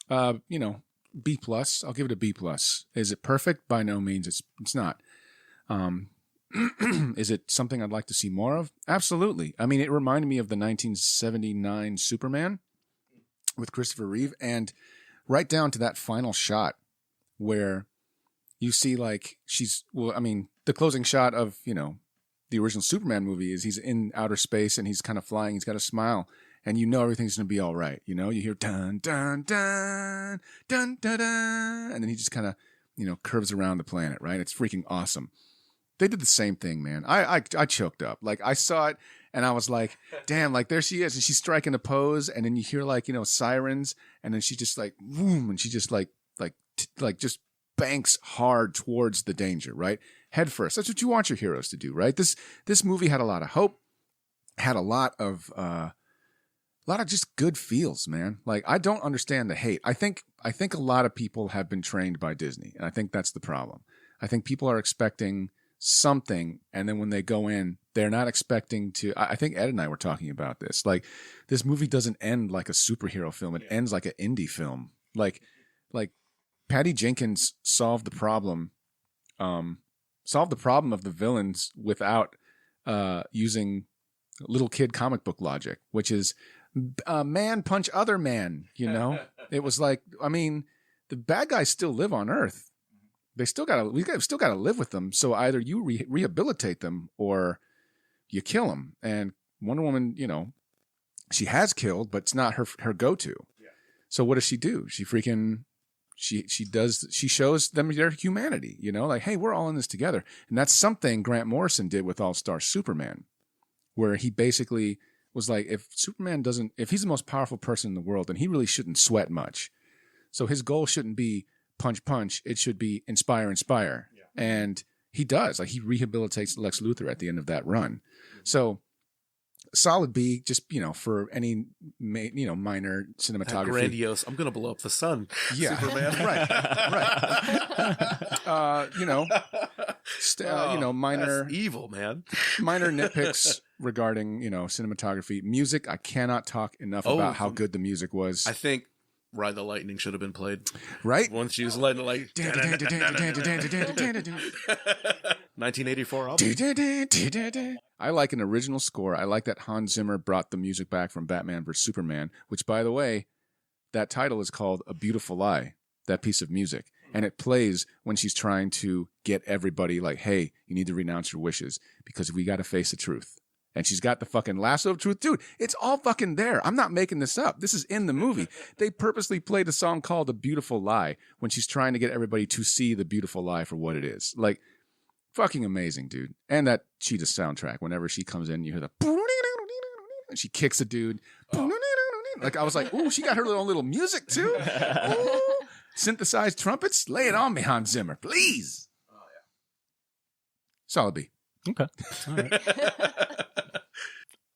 B: B plus. I'll give it a B plus. Is it perfect? By no means. It's not. Is it something I'd like to see more of? Absolutely. I mean, it reminded me of the 1979 Superman with Christopher Reeve, and right down to that final shot where you see the closing shot of, the original Superman movie is he's in outer space and he's kind of flying. He's got a smile and everything's going to be all right. You hear dun, dun, dun, dun, dun, dun, and then he just kind of, curves around the planet, right? It's freaking awesome. They did the same thing, man. I choked up. Like I saw it and I was like, damn, like there she is. And she's striking a pose and then you hear sirens and then she just like, boom. And she just just banks hard towards the danger, right? Head first. That's what you want your heroes to do, right? This movie had a lot of hope, had a lot of just good feels, man. Like I don't understand the hate. I think a lot of people have been trained by Disney, and I think that's the problem. I think people are expecting something, and then when they go in, they're not expecting to. I think Ed and I were talking about this. Like this movie doesn't end like a superhero film. It ends like an indie film. Like Patty Jenkins solved the problem of the villains without using little kid comic book logic, which is man punch other man. It was like, I mean, the bad guys still live on Earth. We still gotta live with them. So either you rehabilitate them or you kill them. And Wonder Woman, she has killed, but it's not her go-to. Yeah. So what does she do? She shows them their humanity, like, hey, we're all in this together. And that's something Grant Morrison did with All-Star Superman, where he basically was like, if he's the most powerful person in the world, then he really shouldn't sweat much. So his goal shouldn't be punch, punch. It should be inspire, inspire. Yeah. And he does. Like, he rehabilitates Lex Luthor at the end of that run. So solid B, just, for any, minor cinematography.
G: Grandiose. I'm going to blow up the sun.
B: Yeah.
G: Superman.
B: Right. Minor.
G: That's evil, man.
B: Minor nitpicks regarding, cinematography. Music, I cannot talk enough about how good the music was.
G: I think Ride the Lightning should have been played.
B: Right?
G: Once she was letting it like 1984 album.
B: I like an original score. I like that Hans Zimmer brought the music back from Batman vs. Superman, which, by the way, that title is called A Beautiful Lie, that piece of music. And it plays when she's trying to get everybody like, hey, you need to renounce your wishes because we got to face the truth. And she's got the fucking lasso of truth. Dude, it's all fucking there. I'm not making this up. This is in the movie. They purposely played a song called A Beautiful Lie when she's trying to get everybody to see the beautiful lie for what it is. Like, fucking amazing, dude. And that Cheetah soundtrack, whenever she comes in, you hear the and she kicks a dude. Like, I was like, ooh, she got her own little music too. Ooh. Synthesized trumpets? Lay it on me, Hans Zimmer, please. Oh, yeah. Solid B.
A: Okay. All right.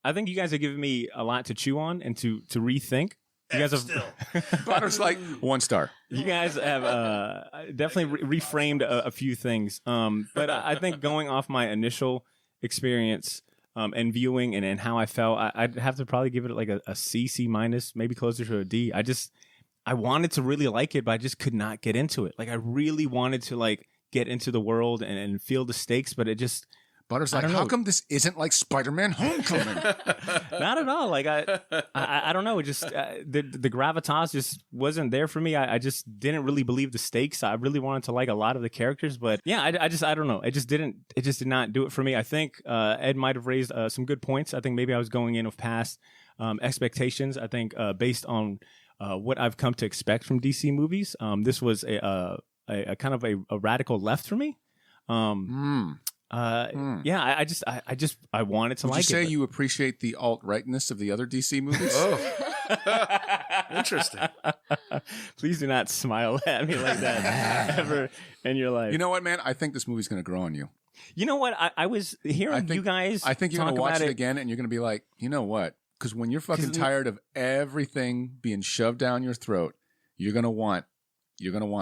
A: I think you guys have given me a lot to chew on and to rethink. You guys have
B: Potter's like 1 star.
A: You guys have definitely reframed a few things. But I think going off my initial experience and viewing and how I felt, I'd have to probably give it like a C minus, maybe closer to a D. I wanted to really like it, but I just could not get into it. Like, I really wanted to like get into the world and feel the stakes, but it just...
B: Butter's like, how come this isn't like Spider-Man Homecoming?
A: Not at all. Like, I don't know. It just, the gravitas just wasn't there for me. I just didn't really believe the stakes. I really wanted to like a lot of the characters, but yeah, I don't know. It just did not do it for me. I think Ed might have raised some good points. I think maybe I was going in with past expectations. I think based on what I've come to expect from DC movies, this was a kind of a radical left for me. Yeah, I wanted to like it.
B: Would you say you appreciate the alt-rightness of the other DC movies?
G: Oh, interesting.
A: Please do not smile at me like that ever in your life.
B: You know what, man? I think this movie's going to grow on you.
A: You know what? I was hearing you guys.
B: I think you're going to watch
A: about
B: it again, and you're going to be like, you know what? Because when you're fucking tired of everything being shoved down your throat, you're going to want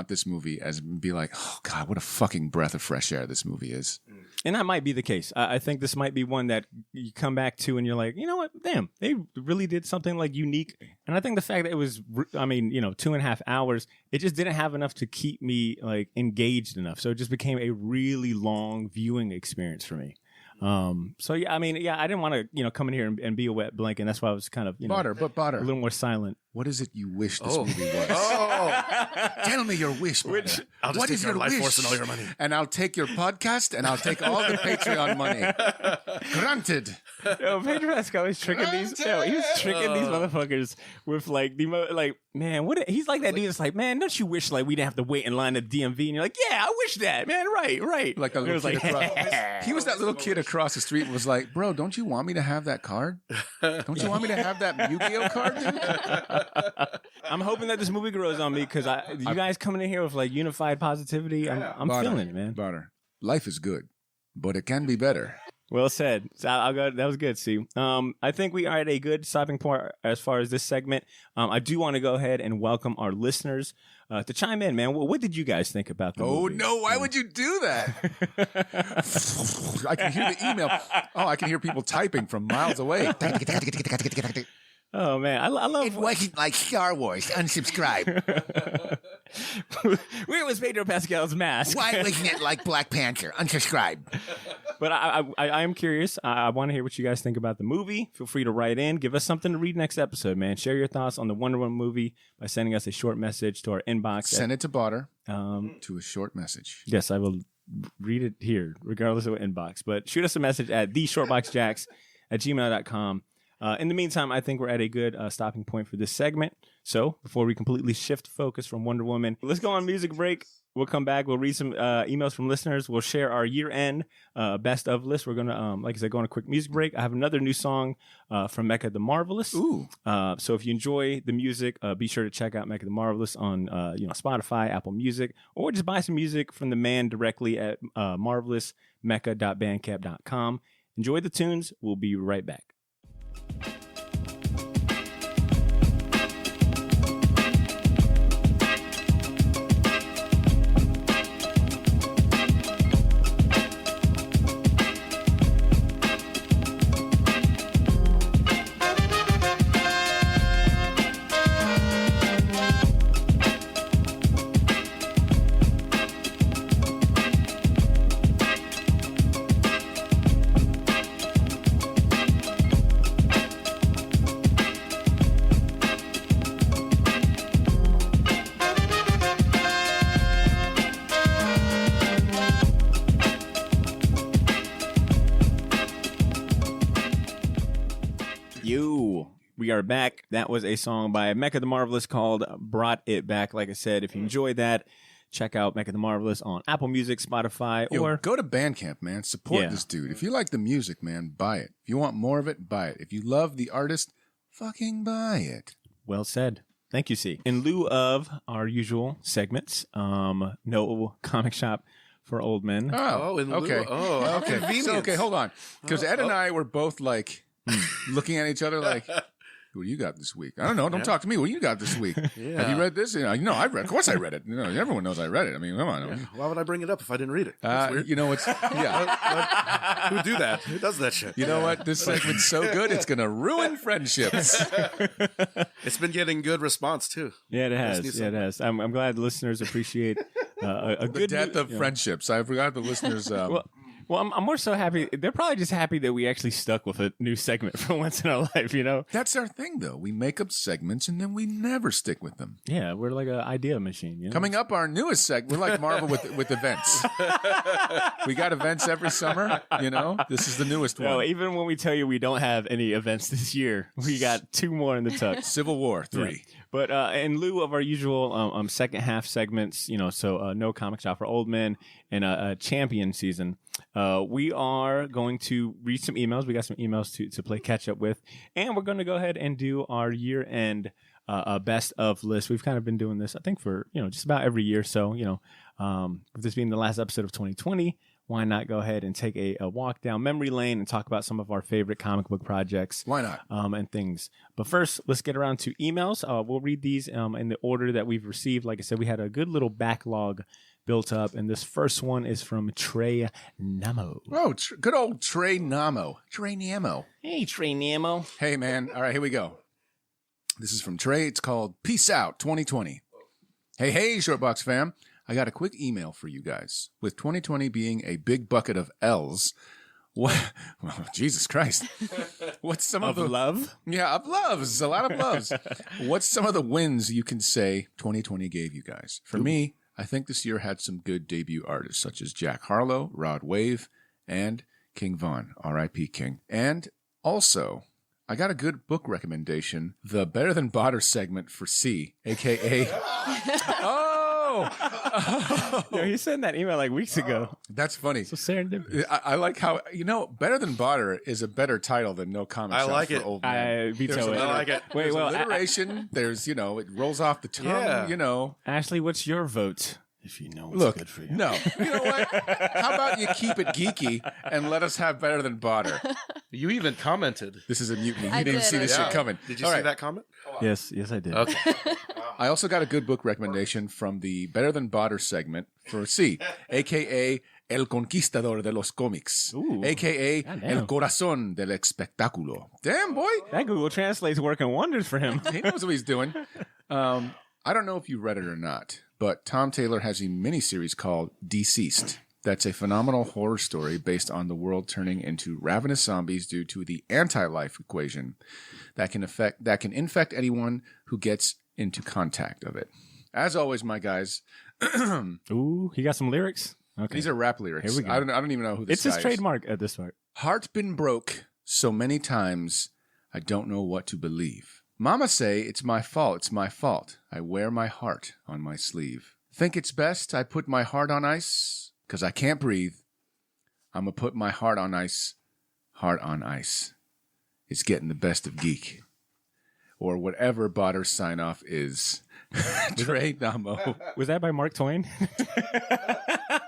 B: this movie as be like, oh God, what a fucking breath of fresh air this movie is.
A: And that might be the case. I think this might be one that you come back to and you're like, you know what? Damn, they really did something like unique. And I think the fact that it was, 2.5 hours, it just didn't have enough to keep me like engaged enough. So it just became a really long viewing experience for me. So yeah, I didn't want to, come in here and be a wet blanket. And that's why I was kind of,
B: Botter,
A: a little more silent.
B: What is it you wish this movie was? Tell me your wish.
G: I'll just take your life force and all your money.
B: And I'll take your podcast and I'll take all the Patreon money. Granted.
A: Yo, Pedro Pascal is tricking these. Yo, he was tricking these motherfuckers with like man, what? He's like that dude that's like, man, don't you wish like we didn't have to wait in line at DMV? And you're like, yeah, I wish that, man. Right.
B: Like a little kid across. He was that little kid across the street and was like, bro, don't you want me to have that card? Don't you want me to have that Yu-Gi-Oh card, dude?
A: I'm hoping that this movie grows on me because you guys coming in here with like unified positivity. I'm feeling it, man.
B: Butter. Life is good, but it can be better.
A: Well said. So I'll go. That was good, Steve. I think we are at a good stopping point as far as this segment. I do want to go ahead and welcome our listeners to chime in, man. What did you guys think about the movie?
B: Oh, no. Why would you do that? I can hear the email. Oh, I can hear people typing from miles away.
A: Oh, man. I love
F: it. Wasn't like Star Wars. Unsubscribe.
A: Where was Pedro Pascal's mask?
F: Why wasn't it like Black Panther? Unsubscribe.
A: But I am curious. I want to hear what you guys think about the movie. Feel free to write in. Give us something to read next episode, man. Share your thoughts on the Wonder Woman movie by sending us a short message to our inbox.
B: Send it to Botter to a short message.
A: Yes, I will read it here, regardless of what inbox. But shoot us a message at theshortboxjacks@gmail.com. In the meantime, I think we're at a good stopping point for this segment. So before we completely shift focus from Wonder Woman, let's go on music break. We'll come back. We'll read some emails from listeners. We'll share our year-end best of list. We're going to, like I said, go on a quick music break. I have another new song from Mecha the Marvelous.
B: Ooh.
A: So if you enjoy the music, be sure to check out Mecha the Marvelous on Spotify, Apple Music, or just buy some music from the man directly at marvelousmecha.bandcamp.com. Enjoy the tunes. We'll be right back. We are back. That was a song by Mecha the Marvelous called Brought It Back. Like I said, if you enjoyed that, check out Mecha the Marvelous on Apple Music, Spotify, or
B: go to Bandcamp, man. Support this dude. If you like the music, man, buy it. If you want more of it, buy it. If you love the artist, fucking buy it.
A: Well said. Thank you, C. In lieu of our usual segments, no comic shop for old men.
B: Oh,
G: in lieu.
B: okay.
G: Oh,
B: okay.
G: convenient.
B: So, okay, hold on. Because Ed and I were both like looking at each other like, what do you got this week? I don't know. Don't talk to me. What do you got this week? Have you read this? I read. Of course, I read it. Everyone knows I read it. I mean, come on.
G: Yeah. Why would I bring it up if I didn't read it? That's weird.
B: Yeah.
G: Who would do that? Who does that shit?
B: You know what? This segment's so good, it's gonna ruin friendships.
G: It's been getting good response too.
A: Yeah, it has. Yeah, it has. I'm glad the listeners appreciate a good
B: death of friendships. I forgot the listeners.
A: Well, I'm more so happy. They're probably just happy that we actually stuck with a new segment for once in our life,
B: That's our thing, though. We make up segments and then we never stick with them.
A: Yeah, we're like an idea machine.
B: Coming up, our newest segment. We're like Marvel with events. We got events every summer, This is the newest one.
A: No, even when we tell you we don't have any events this year, we got 2 more in the tuck.
B: Civil War 3.
A: Yeah. But in lieu of our usual second half segments, so no comic shop for old men and a champion season, we are going to read some emails. We got some emails to play catch up with, and we're going to go ahead and do our year end best of list. We've kind of been doing this, I think, for just about every year. So with this being the last episode of 2020. Why not go ahead and take a walk down memory lane and talk about some of our favorite comic book projects?
B: Why not?
A: And things. But first, let's get around to emails. We'll read these in the order that we've received. Like I said, we had a good little backlog built up, and this first one is from Trey Namo.
B: Oh, good old Trey Namo. Trey Namo.
A: Hey, Trey Namo.
B: Hey, man. All right, here we go. This is from Trey. It's called Peace Out 2020. Hey, Shortbox fam. I got a quick email for you guys. With 2020 being a big bucket of L's, what? Well, Jesus Christ! What's some of the
A: love?
B: Yeah, of loves. A lot of loves. What's some of the wins you can say 2020 gave you guys? For me, I think this year had some good debut artists such as Jack Harlow, Rod Wave, and King Von. R.I.P. King. And also, I got a good book recommendation: the Better Than Botter segment for C, aka.
A: Yeah, he sent that email like weeks ago.
B: That's funny.
A: So serendipitous.
B: I like how, Better Than Botter is a better title than No Comic Shop
G: like
B: for
G: it.
B: Old Men.
A: I veto it.
G: I like it.
B: There's alliteration. There's, it rolls off the tongue,
G: Yeah.
A: Ashley, what's your vote? If you know what's
B: Look,
A: good for you.
B: no. You know what? How about you keep it geeky and let us have Better Than Botter?
G: You even commented.
B: This is a mutiny. You
E: I
B: didn't
E: did,
B: see this
E: I
B: shit coming.
G: Did you
B: All
G: see
B: right.
G: that comment?
A: Yes, I did.
G: Okay.
B: I also got a good book recommendation from the Better Than Botter segment for C, a.k.a. El Conquistador de los Cómics,
A: Ooh.
B: a.k.a.
A: Goddamn.
B: El Corazón del Espectáculo. Damn, boy.
A: That Google Translate's working wonders for him.
B: He knows what he's doing. I don't know if you read it or not, but Tom Taylor has a miniseries called Deceased. That's a phenomenal horror story based on the world turning into ravenous zombies due to the anti-life equation that can infect anyone who gets into contact of it. As always, my guys,
A: Ooh, he got some lyrics? Okay.
B: these are rap lyrics.
A: Here we go.
B: I don't even know who this
A: It's
B: guy
A: his
B: is.
A: trademark at this part.
B: Heart been broke so many times, I don't know what to believe. Mama say it's my fault, I wear my heart on my sleeve. Think it's best I put my heart on ice? 'Cause I can't breathe. I'ma put my heart on ice. Heart on ice. It's getting the best of geek. Or whatever Botter's sign-off is. Trey Damo.
A: Was that by Mark Twain?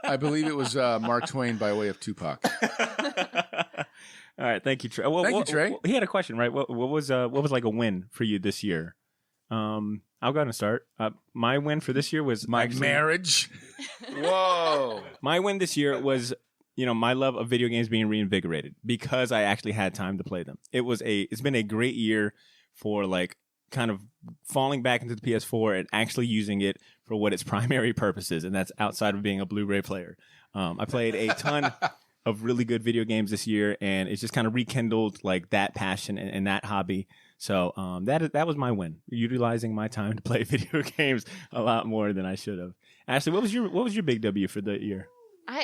B: I believe it was Mark Twain by way of Tupac.
A: All right, thank you, Trey.
B: Thank you, Trey.
A: He had a question, right? What was like a win for you this year? I'll go ahead and start. My win for this year was
B: My marriage.
G: Whoa.
A: My win this year was, my love of video games being reinvigorated because I actually had time to play them. It's been a great year for like kind of falling back into the PS4 and actually using it for what its primary purpose is, and that's outside of being a Blu-ray player. I played a ton of really good video games this year, and it's just kind of rekindled like that passion and that hobby. So that was my win, utilizing my time to play video games a lot more than I should have. Ashley, what was your big W for the year?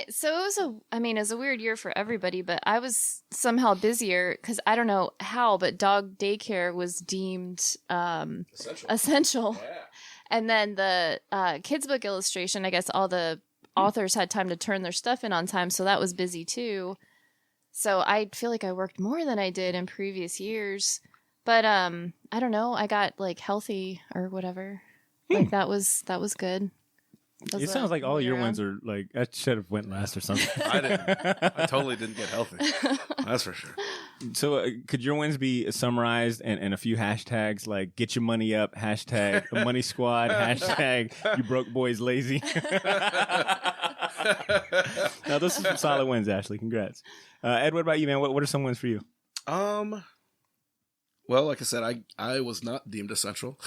E: So it was a weird year for everybody, but I was somehow busier because I don't know how, but dog daycare was deemed essential.
G: Yeah.
E: And then the kids book illustration, I guess all the authors had time to turn their stuff in on time, so that was busy too. So I feel like I worked more than I did in previous years. But I don't know, I got like healthy or whatever. Like that was good.
A: It sounds like all your wins are like that should have went last or something.
G: I totally didn't get healthy. That's for sure.
A: So could your wins be summarized in a few hashtags like get your money up, hashtag the money squad, hashtag you broke boys lazy? Now those are some solid wins, Ashley. Congrats. Ed, what about you, man? What are some wins for you?
G: Well, like I said, I was not deemed essential,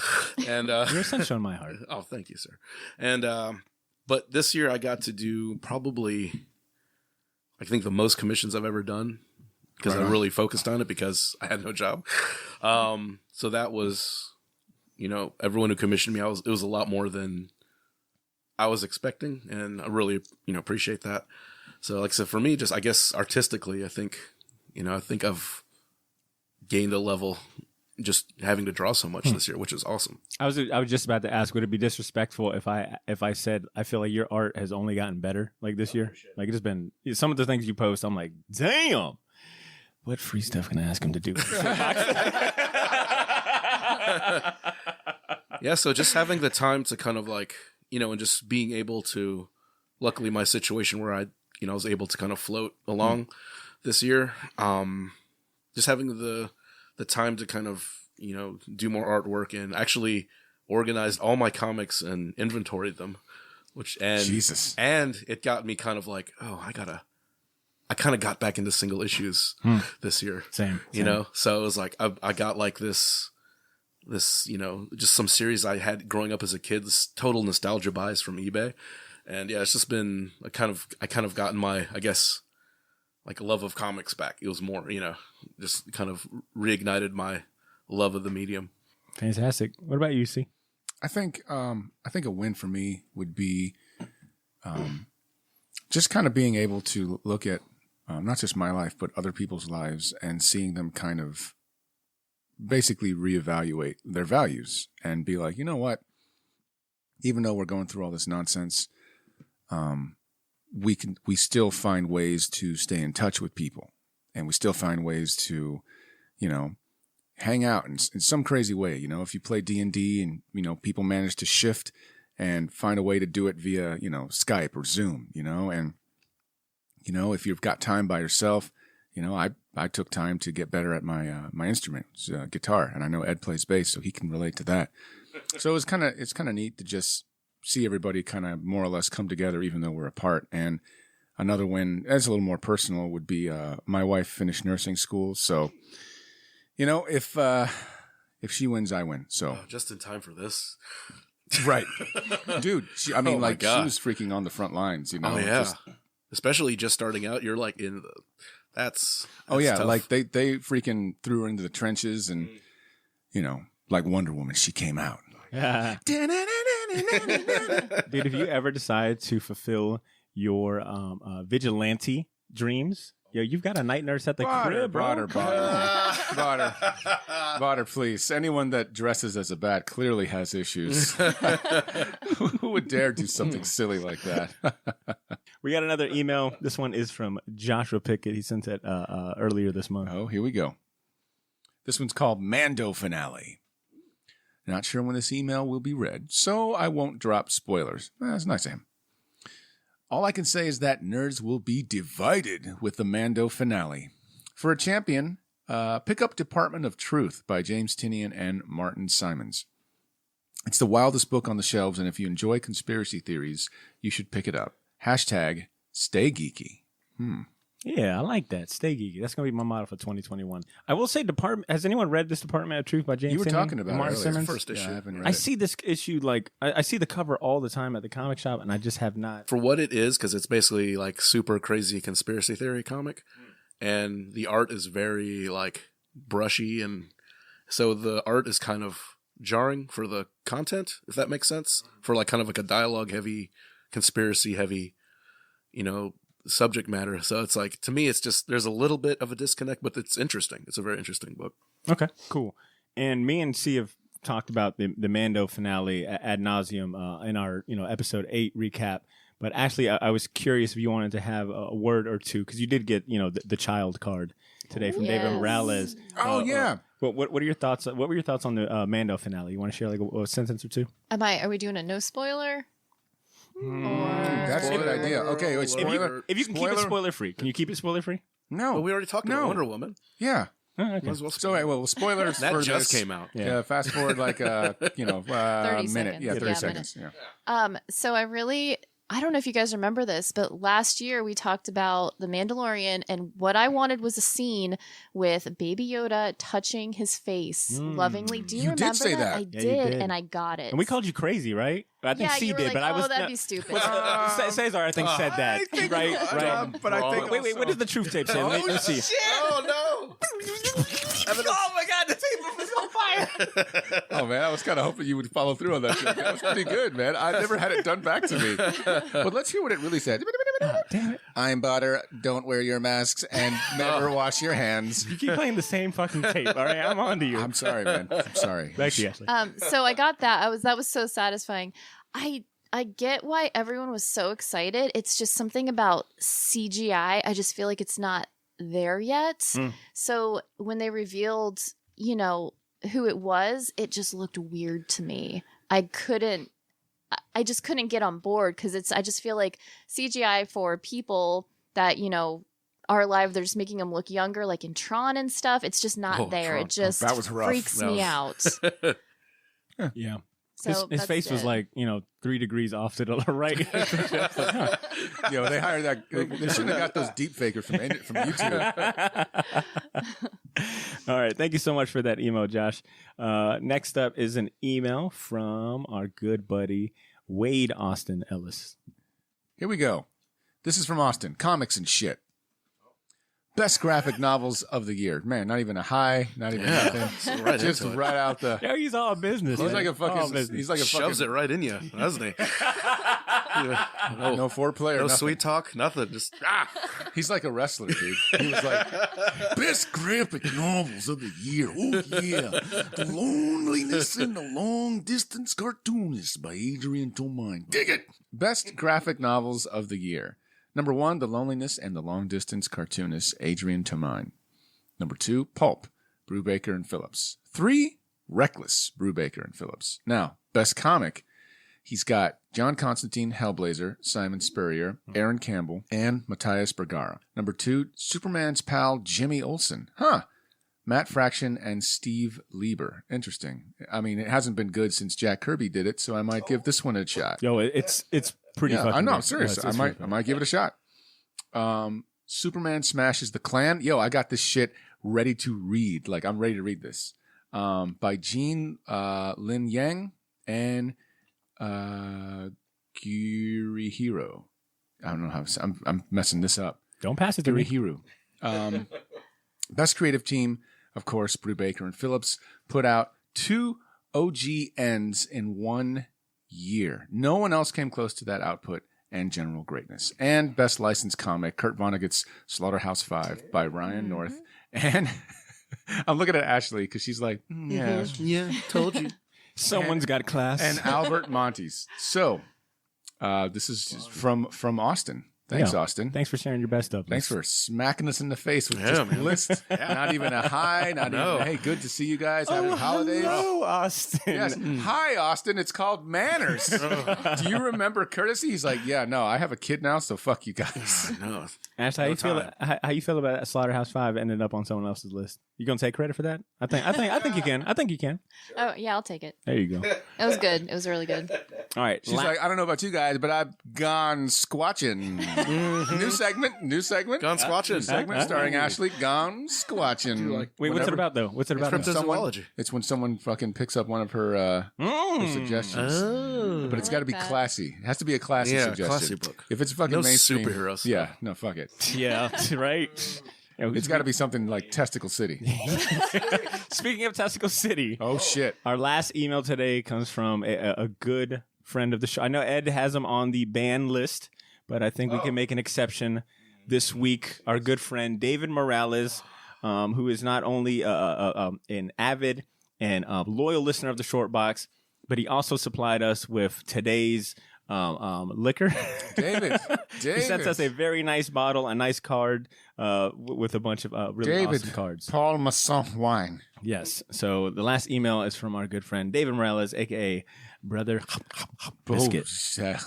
G: and
A: You're essential in my heart.
G: Oh, thank you, sir. And but this year I got to do probably, I think, the most commissions I've ever done because I really focused on it because I had no job. So that was, everyone who commissioned me, it was a lot more than I was expecting, and I really, appreciate that. So, like I said, for me, just I guess artistically, I think I've gained a level just having to draw so much this year, which is awesome.
A: I was just about to ask, would it be disrespectful if I said I feel like your art has only gotten better like this year? Like it's been some of the things you post, I'm like, damn, what free stuff can I ask him to do?
G: Yeah, so just having the time to kind of like, and just being able to, luckily my situation where I was able to kind of float along this year, just having the time to kind of, do more artwork and actually organized all my comics and inventoried them,
B: Jesus.
G: And it got me kind of like, oh, I kind of got back into single issues this year.
A: Same.
G: So it was like, I got like this, just some series I had growing up as a kid, this total nostalgia buys from eBay. And yeah, it's just been I kind of gotten my, I guess, like a love of comics back. It was more, just kind of reignited my love of the medium.
A: Fantastic. What about you, C?
B: I think a win for me would be just kind of being able to look at not just my life, but other people's lives and seeing them kind of basically reevaluate their values and be like, you know what? Even though we're going through all this nonsense, we still find ways to stay in touch with people, and we still find ways to, hang out in some crazy way. If you play D&D and, people manage to shift and find a way to do it via, Skype or Zoom, and, if you've got time by yourself, I took time to get better at my instrument, guitar, and I know Ed plays bass, so he can relate to that. So it's kind of neat to just see everybody kind of more or less come together, even though we're apart. And another win, as a little more personal, would be my wife finished nursing school. So, if she wins, I win. So
G: just in time for this,
B: right, dude? She was freaking on the front lines.
G: Oh yeah, especially just starting out. You're like in the that's tough.
B: Like they freaking threw her into the trenches, and like Wonder Woman, she came out.
A: Yeah. Dude, if you ever decide to fulfill your vigilante dreams, Yo, you've got a night nurse at the crib, bro.
B: Botter, please. Anyone that dresses as a bat clearly has issues. Who would dare do something silly like that?
A: We got another email. This one is from Joshua Pickett. He sent it earlier this month.
B: Oh, here we go. This one's called Mando Finale. Not sure when this email will be read, so I won't drop spoilers. That's nice of him. All I can say is that nerds will be divided with the Mando finale. For a champion, pick up Department of Truth by James Tynion and Martin Simons. It's the wildest book on the shelves, and if you enjoy conspiracy theories, you should pick it up. Hashtag stay geeky.
A: Yeah, I like that. Stay geeky. That's going to be my motto for 2021. I will say, has anyone read this Department of Truth by James Tynion?
B: You were talking about
A: Martin
B: it earlier.
A: Simmons?
G: First issue.
B: Yeah, I haven't read
A: I
B: it.
A: see this issue, like, I see the cover all the time at the comic shop, and I just have not.
G: For what it is, because it's basically like super crazy conspiracy theory comic, and the art is very like brushy, and so the art is kind of jarring for the content, if that makes sense. For like kind of like a dialogue heavy, conspiracy heavy, subject matter. So it's like, to me, it's just, there's a little bit of a disconnect, but it's interesting. It's a very interesting book.
A: Okay, cool. And me and C have talked about the Mando finale ad nauseum in our episode 8 recap. But actually, I was curious if you wanted to have a word or two, because you did get the child card today from David Morales.
B: Oh, yeah.
A: What are your thoughts? What were your thoughts on the Mando finale? You want to share like a sentence or two?
E: Are we doing a no spoiler?
B: That's a good idea. Okay, wait, spoiler.
A: If you can keep it spoiler free, can you keep it spoiler free?
B: No.
G: But we already talked about Wonder Woman.
B: Yeah.
A: Oh, okay.
G: Might as well
B: So, spoilers
G: that
B: for
G: just
B: this.
G: came out.
B: Yeah. Fast forward like 30 minute.
E: seconds.
B: Yeah, 30
E: Yeah,
B: seconds.
E: minute.
B: Yeah.
E: So I don't know if you guys remember this, but last year we talked about The Mandalorian, and what I wanted was a scene with Baby Yoda touching his face lovingly. Do you
B: You
E: remember
B: did say that.
E: I
A: Yeah, you did.
E: and I got it.
A: And we called you crazy, right? I think
E: yeah,
A: C
E: you were
A: did,
E: like,
A: but I was
E: that'd be stupid.
A: Cesar, I think, said that. Right.
B: But I think
A: Wait, what does the truth tape say? Let's see.
G: Oh, no.
A: Oh my God, the tape is on fire.
B: Oh man, I was kind of hoping you would follow through on that joke. That was pretty good, man. I never had it done back to me. But let's hear what it really said.
A: Damn it.
B: I'm Butter. Don't wear your masks and never wash your hands.
A: You keep playing the same fucking tape, all right? I'm on to you.
B: I'm sorry, man. I'm sorry.
A: Back to you, Ashley.
E: So I got that. That was so satisfying. I get why everyone was so excited. It's just something about CGI. I just feel like it's not there yet. So when they revealed, who it was, it just looked weird to me. I just couldn't get on board, because I just feel like CGI for people that, are alive, they're just making them look younger, like in Tron and stuff. It's just not there.
B: Tron.
E: It just
B: That was rough.
E: freaks me out.
A: Yeah.
E: So
A: His face
E: that's
A: was
E: it.
A: like, 3 degrees off to the right.
B: They hired that. They shouldn't have got those deep fakers from YouTube.
A: All right. Thank you so much for that email, Josh. Next up is an email from our good buddy, Wade Austin Ellis.
B: Here we go. This is from Austin. Comics and shit. Best graphic novels of the year. Man, not even a high, not even nothing.
G: Right
B: Just
G: into it.
B: right out the.
A: Yeah, he's all business.
B: He's
A: man.
B: like a
A: All
B: fucking.
A: business.
B: He's like a
G: Shoves
B: fucking.
G: it right in you, doesn't he?
B: No foreplay or
G: No
B: nothing.
G: sweet talk, nothing. Just
B: He's like a wrestler, dude. He was like, best graphic novels of the year. Oh, yeah. The Loneliness and the Long Distance Cartoonist by Adrian Tomine. Dig it. Best graphic novels of the year. Number 1, The Loneliness and the Long Distance Cartoonist, Adrian Tomine. Number 2, Pulp, Brubaker and Phillips. 3, Reckless, Brubaker and Phillips. Now, best comic. He's got John Constantine, Hellblazer, Simon Spurrier, Aaron Campbell, and Matthias Bergara. Number 2, Superman's pal Jimmy Olsen. Matt Fraction and Steve Lieber. Interesting. I mean, it hasn't been good since Jack Kirby did it, so I might give this one a shot.
A: Yo, it's pretty fucking
B: I know,
A: good.
B: I'm serious.
A: It's
B: I might give it a shot. Superman smashes the Klan. Yo, I got this shit ready to read. Like, I'm ready to read this. By Jean Lin Yang and Gurihiro. I don't know how I'm messing this up.
A: Don't pass it to me.
B: Gurihiro. Best creative team, of course, Brubaker and Phillips put out 2 OG ends in 1 year. No one else came close to that output and general greatness. And best licensed comic, Kurt Vonnegut's Slaughterhouse-Five by Ryan North. And I'm looking at Ashley because she's like, yeah.
G: Yeah, told you.
A: Someone's got class.
B: And Albert Montes. So this is just from Austin. Thanks,
A: Yeah.
B: Austin.
A: Thanks for sharing your best stuff.
B: Thanks for smacking us in the face with
G: Yeah,
B: just
G: man.
B: lists. Not even a hi, not
G: No.
B: even, hey, good to see you guys. Happy holidays.
A: Hello, Austin.
B: Yes. Hi, Austin. It's called manners. Do you remember courtesy? He's like, yeah, no, I have a kid now, so fuck you guys.
G: No.
A: Ash, how you feel about Slaughterhouse 5 ended up on someone else's list? You gonna take credit for that? I think you can. I think you can.
E: Oh yeah, I'll take it.
A: There you go.
E: It was good. It was really good.
A: All right.
B: She's like, I don't know about you guys, but I've gone squatching. New segment.
G: Gone squatching.
B: Segment starring Ashley. Gone squatching.
A: wait, what's it about though? What's it about?
G: Cryptozoology.
B: It's when someone fucking picks up one of her suggestions.
G: Oh.
B: But it's got to be
E: like that.
B: classy. It has to be a classy
G: Yeah,
B: suggestion.
G: classy book.
B: If it's fucking
G: No
B: mainstream,
G: superhero stuff.
B: Yeah, no, fuck it.
A: Yeah, right.
B: It's got to be something like Testicle City.
A: Speaking of Testicle City,
B: Oh shit.
A: our last email today comes from a good friend of the show. I know Ed has him on the ban list, but I think we can make an exception this week. Our good friend David Morales, who is not only an avid and loyal listener of the Short Box, but he also supplied us with today's liquor.
B: David.
A: He sent us a very nice bottle, a nice card with a bunch of really
B: David.
A: awesome cards.
B: Paul Masson wine.
A: Yes. So the last email is from our good friend David Morales, a.k.a. Brother Biscuit.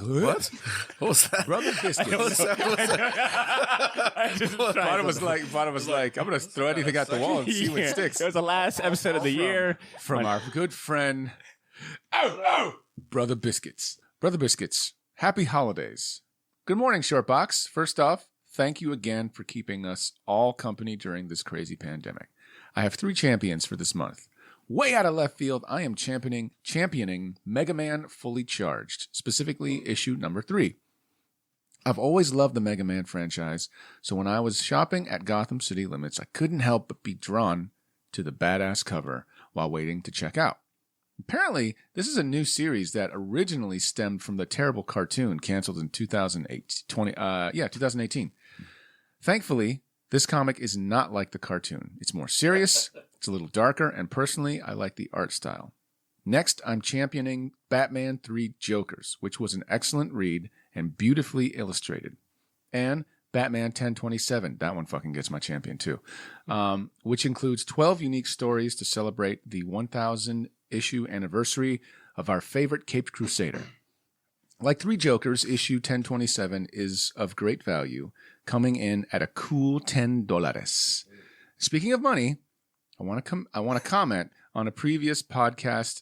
B: What?
G: What was that?
B: Brother Biscuit. Thought it was like, I'm going to throw anything at the wall and see what
A: Yeah.
B: sticks.
A: It was the last episode of the year.
B: From our good friend, Brother Biscuits. Brother Biscuits, happy holidays. Good morning, Shortbox. First off, thank you again for keeping us all company during this crazy pandemic. I have 3 champions for this month. Way out of left field, I am championing Mega Man Fully Charged, specifically issue number 3. I've always loved the Mega Man franchise, so when I was shopping at Gotham City Limits, I couldn't help but be drawn to the badass cover while waiting to check out. Apparently, this is a new series that originally stemmed from the terrible cartoon canceled in 2018. Thankfully, this comic is not like the cartoon. It's more serious, it's a little darker, and personally, I like the art style. Next, I'm championing Batman 3 Jokers, which was an excellent read and beautifully illustrated. And Batman 1027, that one fucking gets my champion too, which includes 12 unique stories to celebrate the 1,000 issue anniversary of our favorite Caped Crusader. Like 3 Jokers, issue 1027 is of great value, coming in at a cool $10. Speaking of money, I want to comment on a previous podcast.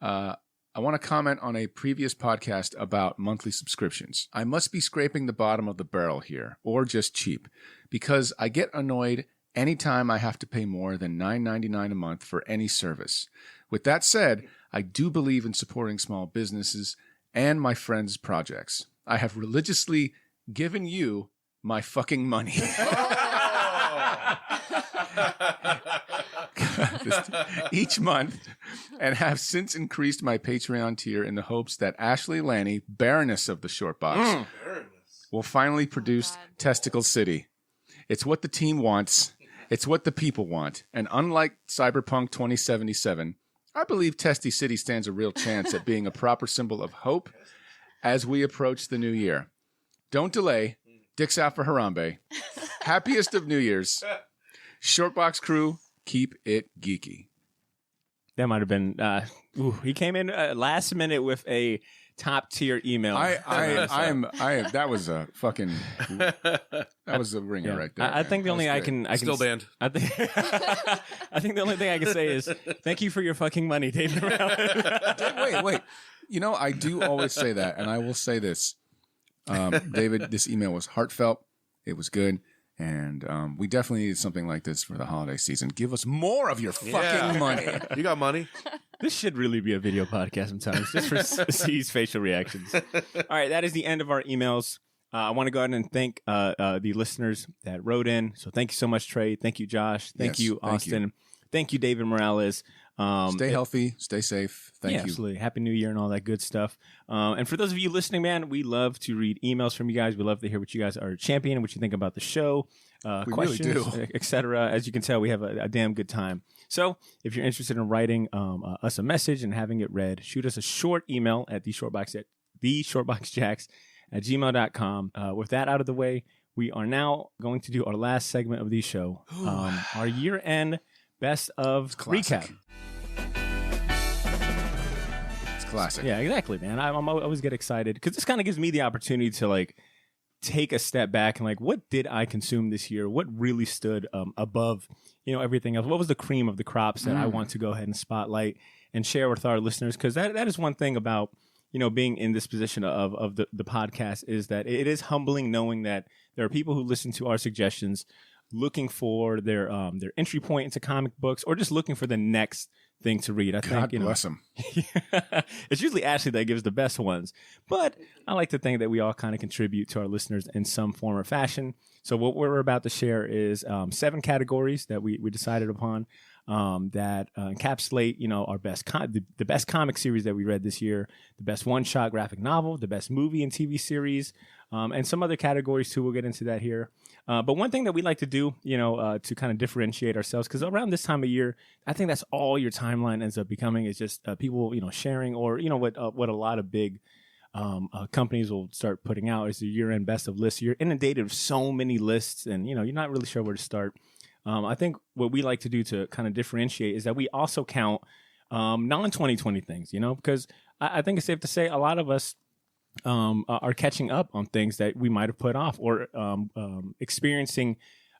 B: I want to comment on a previous podcast about monthly subscriptions. I must be scraping the bottom of the barrel here, or just cheap, because I get annoyed anytime I have to pay more than $9.99 a month for any service. With that said, I do believe in supporting small businesses and my friends' projects. I have religiously given you my fucking money. Each month, and have since increased my Patreon tier in the hopes that Ashley Lanny, Baroness of the Short Box, will finally produce Testicle City. It's what the team wants. It's what the people want. And unlike Cyberpunk 2077, I believe Testy City stands a real chance at being a proper symbol of hope as we approach the new year. Don't delay. Dicks out for Harambe. Happiest of New Year's. Shortbox crew, keep it geeky.
A: That might have been. He came in last minute with a top tier email.
B: That was a fucking. That was a ringer right there.
A: I think the only I can
G: Still banned.
A: I think the only thing I can say is thank you for your fucking money, David.
B: Wait. You know, I do always say that, and I will say this, David. This email was heartfelt. It was good. And we definitely need something like this for the holiday season. Give us more of your fucking money.
G: You got money?
A: This should really be a video podcast sometimes, just for C's facial reactions. All right, that is the end of our emails. I want to go ahead and thank the listeners that wrote in. So thank you so much, Trey. Thank you, Josh. Thank
B: Yes,
A: you,
B: thank
A: Austin.
B: you.
A: Thank you, David Morales.
B: Stay healthy, stay safe. Thank you.
A: Absolutely. Happy New Year and all that good stuff. And for those of you listening, man, we love to read emails from you guys. We love to hear what you guys are championing, what you think about the show,
B: We
A: questions,
B: really do.
A: etc. As you can tell, we have a damn good time. So if you're interested in writing us a message and having it read, shoot us a short email at theshortboxjacks@gmail.com. With that out of the way, we are now going to do our last segment of the show, our year-end best of recap.
B: It's classic.
A: Yeah, exactly, man. I always get excited because this kind of gives me the opportunity to like take a step back and like, what did I consume this year? What really stood above, everything else? What was the cream of the crops that I want to go ahead and spotlight and share with our listeners? Because that is one thing about being in this position of the podcast is that it is humbling knowing that there are people who listen to our suggestions, looking for their entry point into comic books or just looking for the next thing to read. I
B: God
A: think
B: bless them.
A: it's usually Ashley that gives the best ones, but I like to think that we all kind of contribute to our listeners in some form or fashion. So what we're about to share is 7 categories that we decided upon that encapsulate our best the best comic series that we read this year, the best one-shot graphic novel, the best movie and TV series, and some other categories too. We'll get into that here. But one thing that we like to do, to kind of differentiate ourselves, because around this time of year, I think that's all your timeline ends up becoming is just people, sharing, or what a lot of big companies will start putting out is the year-end best of lists. You're inundated with so many lists, and you're not really sure where to start. I think what we like to do to kind of differentiate is that we also count non-2020 things, because I think it's safe to say a lot of us are catching up on things that we might have put off or experiencing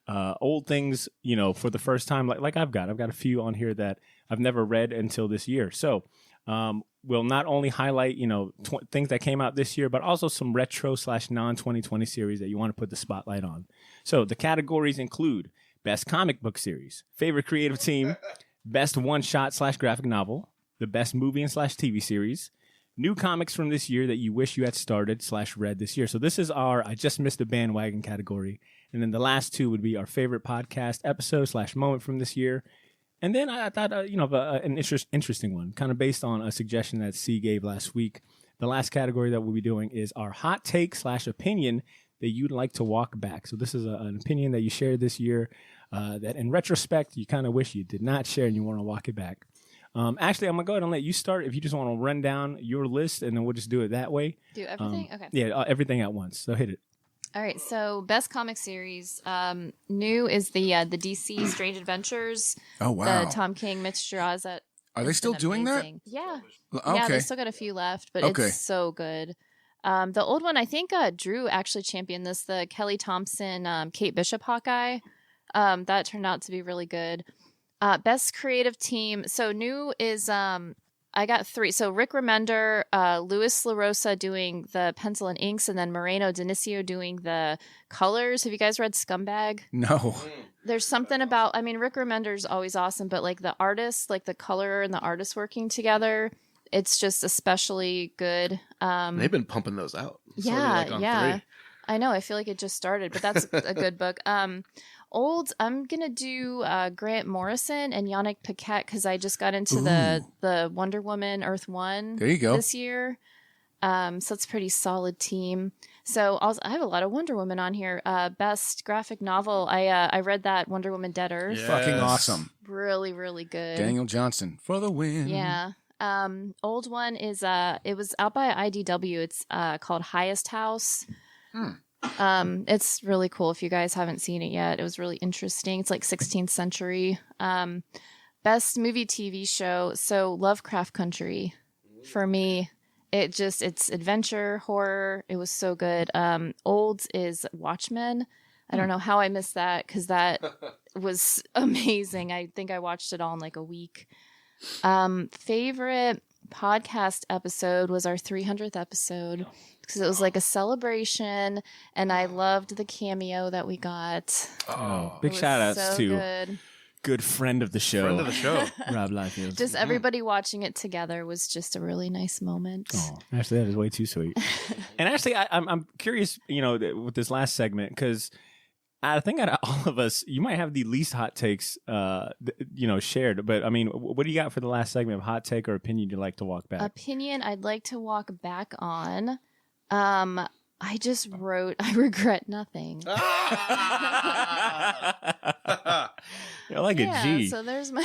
A: old things, for the first time. Like I've got a few on here that I've never read until this year. So we'll not only highlight, things that came out this year, but also some retro / non-2020 series that you want to put the spotlight on. So the categories include best comic book series, favorite creative team, best one-shot / graphic novel, the best movie and / TV series, new comics from this year that you wish you had started / read this year. So this is our I just missed the bandwagon category. And then the last 2 would be our favorite podcast episode / moment from this year. And then I thought, an interesting one, kind of based on a suggestion that C gave last week. The last category that we'll be doing is our hot take / opinion that you'd like to walk back. So this is an opinion that you shared this year that in retrospect, you kind of wish you did not share and you want to walk it back. Actually, I'm going to go ahead and let you start if you just want to run down your list, and then we'll just do it that way.
E: Do everything? Okay.
A: Yeah, everything at once. So hit it.
E: All right. So best comic series. New is the DC Strange Adventures.
B: Oh, wow.
E: The Tom King, Mitch Geraza.
B: Are they still doing that?
E: Yeah.
B: Okay.
E: Yeah, they still got a few left, but it's so good. The old one, I think Drew actually championed this, the Kelly Thompson, Kate Bishop Hawkeye. That turned out to be really good. Best creative team. So new is I got 3. So Rick Remender, Louis LaRosa doing the pencil and inks, and then Moreno Dinicio doing the colors. Have you guys read Scumbag?
B: No.
E: There's something about, Rick Remender's always awesome, but like the artists, like the colorer and the artist working together, it's just especially good.
G: They've been pumping those out.
E: Yeah,
G: on
E: yeah.
G: 3.
E: I know. I feel like it just started, but that's a good book. Old, I'm going to do Grant Morrison and Yannick Paquette because I just got into the Wonder Woman Earth 1
B: There you go.
E: this year. So it's a pretty solid team. So I have a lot of Wonder Woman on here. Best graphic novel. I read that Wonder Woman Dead Earth.
G: Yeah.
B: Fucking awesome.
E: Really, really good.
B: Daniel Johnson for the win.
E: Yeah. Old one is it was out by IDW. It's called Highest House. It's really cool if you guys haven't seen it yet. It was really interesting. It's like 16th century. Best movie TV show. So Lovecraft Country for me. It's adventure, horror. It was so good. Old is Watchmen. I don't know how I missed that because that was amazing. I think I watched it all in like a week. Favorite podcast episode was our 300th episode because it was like a celebration, and I loved the cameo that we got.
A: Oh, big shout outs to good friend of the show.
G: Friend of the show.
A: Rob Liefeld.
E: Just everybody watching it together was just a really nice moment.
A: Oh, actually, that is way too sweet. And actually, I'm curious, with this last segment, because I think out of all of us, you might have the least hot takes, shared. But I mean, what do you got for the last segment of hot take or opinion you'd like to walk back?
E: Opinion I'd like to walk back on. I just wrote, I regret nothing.
A: I like a G.
E: So there's my.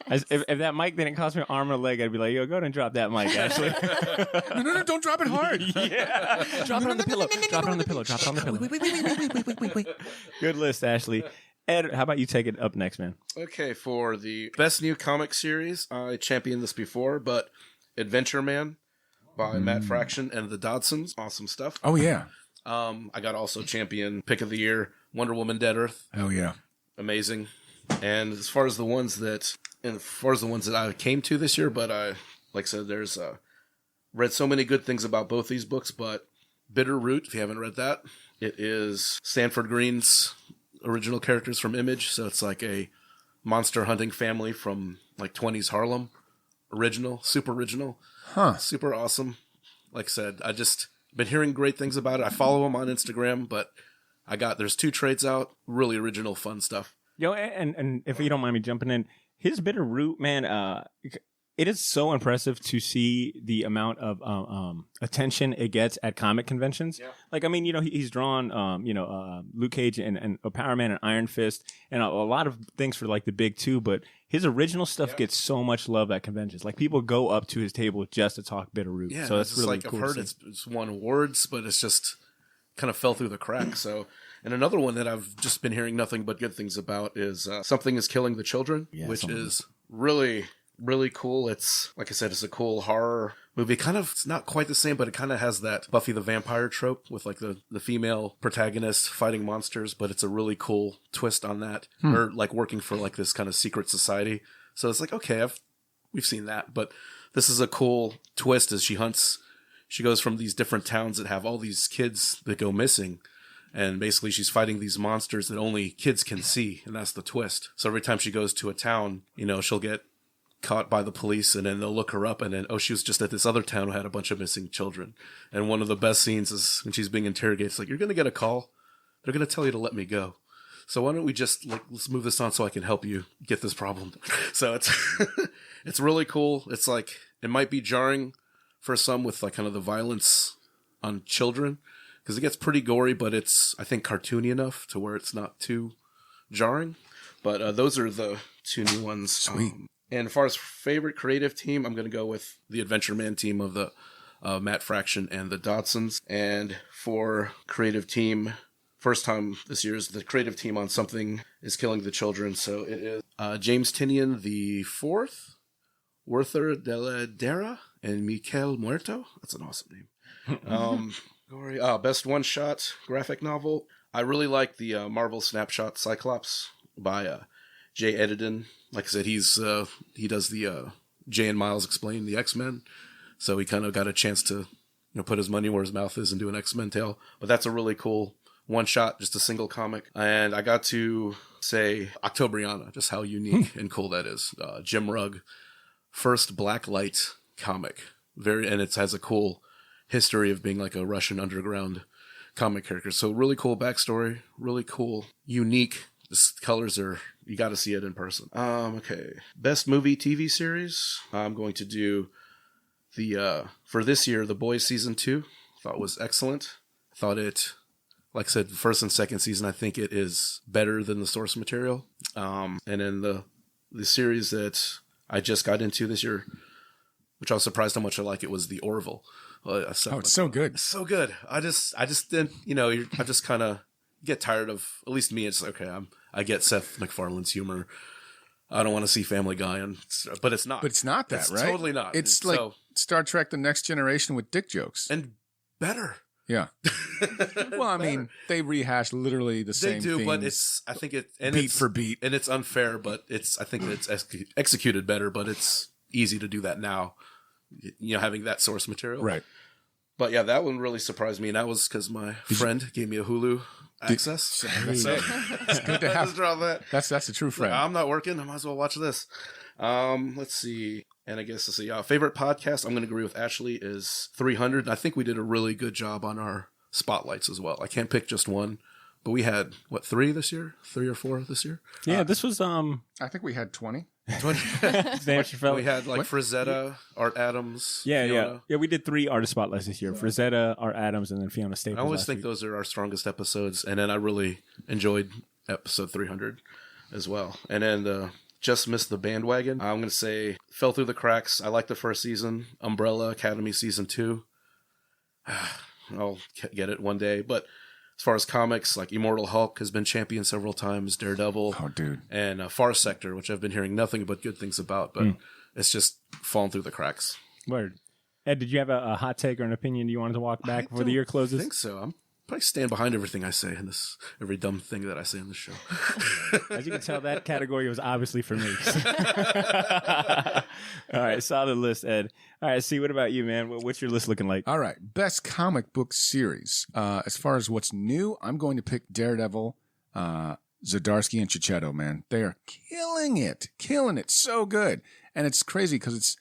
A: If that mic didn't cost me an arm and a leg, I'd be like, yo, go ahead and drop that mic, Ashley.
B: No, don't drop it hard.
A: Yeah. Drop it on the pillow. Drop it on the pillow. Drop it on the pillow. Wait. Good list, Ashley. Ed, how about you take it up next, man?
G: Okay, for the best new comic series, I championed this before, but Adventure Man by Matt Fraction and the Dodsons. Awesome stuff.
B: Oh, yeah.
G: I got also champion pick of the year, Wonder Woman Dead Earth.
B: Oh, yeah.
G: Amazing. And as far as the ones that I came to this year, but like I said, there's read so many good things about both these books, but Bitter Root, if you haven't read that, it is Sanford Green's original characters from Image, so it's like a monster hunting family from like 20s Harlem. Super original.
B: Huh.
G: Super awesome. Like I said, I just been hearing great things about it. I follow him on Instagram, but there's 2 trades out. Really original, fun stuff.
A: Yo, and if you don't mind me jumping in, his Bitter Root, man, it is so impressive to see the amount of attention it gets at comic conventions. Yeah. Like, I mean, he's drawn, Luke Cage and Power Man and Iron Fist and a lot of things for like the big 2, but his original stuff gets so much love at conventions. Like, people go up to his table just to talk Bitter Root.
G: Yeah,
A: so that's really
G: like,
A: cool.
G: I've heard it's won awards, but it's just kind of fell through the cracks. So, and another one that I've just been hearing nothing but good things about is Something is Killing the Children, which is really, really cool. It's, like I said, it's a cool horror movie. It's not quite the same, but it kind of has that Buffy the Vampire trope with like the female protagonist fighting monsters, but it's a really cool twist on that. Or like working for like this kind of secret society. So it's like, okay, we've seen that, but this is a cool twist as she goes from these different towns that have all these kids that go missing. And basically she's fighting these monsters that only kids can see. And that's the twist. So every time she goes to a town, she'll get caught by the police, and then they'll look her up, and then, she was just at this other town who had a bunch of missing children. And one of the best scenes is when she's being interrogated. It's like, you're going to get a call. They're going to tell you to let me go. So why don't we just let's move this on so I can help you get this problem. So it's it's really cool. It's like, it might be jarring for some with like kind of the violence on children, because it gets pretty gory, but it's, I think, cartoony enough to where it's not too jarring. But those are the 2 new ones.
B: Sweet.
G: And as far as favorite creative team, I'm going to go with the Adventure Man team of the Matt Fraction and the Dodsons. And for creative team, first time this year is the creative team on Something is Killing the Children. So it is James Tinian the 4th, Werther de la Dera, and Miquel Muerto. That's an awesome name. Best one-shot graphic novel. I really like the Marvel Snapshot Cyclops by Jay Edidin. Like I said, he does the Jay and Miles Explain the X-Men, so he kind of got a chance to put his money where his mouth is and do an X-Men tale. But that's a really cool one shot, just a single comic. And I got to say Octobriana, just how unique and cool that is. Jim Rugg, first blacklight comic, and it has a cool history of being like a Russian underground comic character. So really cool backstory, really cool, unique. The colors are, you got to see it in person. Okay. Best movie TV series. I'm going to do for this year, The Boys season 2. Thought was excellent. Thought it, like I said, the first and second season, I think it is better than the source material. And then the series that I just got into this year, which I was surprised how much I like it, was The Orville.
B: It's so good.
G: It's so good. I just didn't, I just kind of get tired of, at least me, it's okay, I get Seth MacFarlane's humor. I don't want to see Family Guy, but it's not.
B: But it's not that,
G: it's
B: right?
G: Totally not.
B: It's like Star Trek The Next Generation with dick jokes.
G: And better.
B: Yeah. Well, I mean, they rehash literally the same things. They do,
G: but I think
B: beat for beat.
G: And it's unfair, but I think it's executed better, but it's easy to do that now, having that source material.
B: Right.
G: But yeah, that one really surprised me, and that was because my friend gave me a Hulu access. So
B: it's good to have. That's a true friend.
G: I'm not working. I might as well watch this. Let's see. And I guess let's see. Favorite podcast, I'm going to agree with Ashley, is 300. I think we did a really good job on our spotlights as well. I can't pick just one, But we had, what, 3 this year? 3 or 4 this year?
A: Yeah, this was
B: I think we had 20.
G: We had like
B: What?
G: Frazetta, Art Adams.
A: Yeah,
G: Fiona.
A: yeah. We did 3 artist spotlights this year: Frazetta, Art Adams, and then Fiona Staples.
G: I always
A: last
G: think
A: week.
G: those are our strongest episodes. And then I really enjoyed episode 300 as well. And then just missed the bandwagon. I'm going to say fell through the cracks. I like the first season. Umbrella Academy season 2. I'll get it one day. But as far as comics, like Immortal Hulk has been champion several times, Daredevil,
B: Oh, dude.
G: and Far Sector, which I've been hearing nothing but good things about, but it's just fallen through the cracks.
A: Word. Ed, did you have a hot take or an opinion you wanted to walk back before the year closes?
G: I think so. I'm probably stand behind everything I say in this, every dumb thing that I say in this show.
A: As you can tell, that category was obviously for me. All right, solid list, Ed. All right, see, what about you, man? What's your list looking like?
B: All right. Best comic book series. As far as what's new, I'm going to pick Daredevil, Zdarsky, and Chichetto, man. They are killing it. Killing it. So good. And it's crazy because it's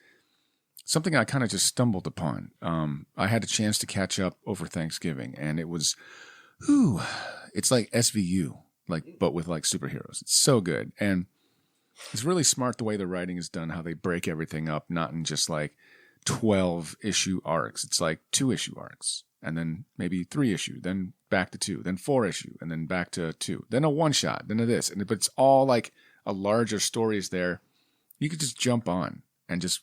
B: something I kind of just stumbled upon. I had a chance to catch up over Thanksgiving, and it was, it's like SVU, but with like superheroes. It's so good. And it's really smart the way the writing is done, how they break everything up, not in just like 12-issue arcs. It's like 2-issue arcs, and then maybe 3-issue, then back to 2, then 4-issue, and then back to 2, then a one-shot, then a this. But it's all like a larger stories there. You could just jump on and just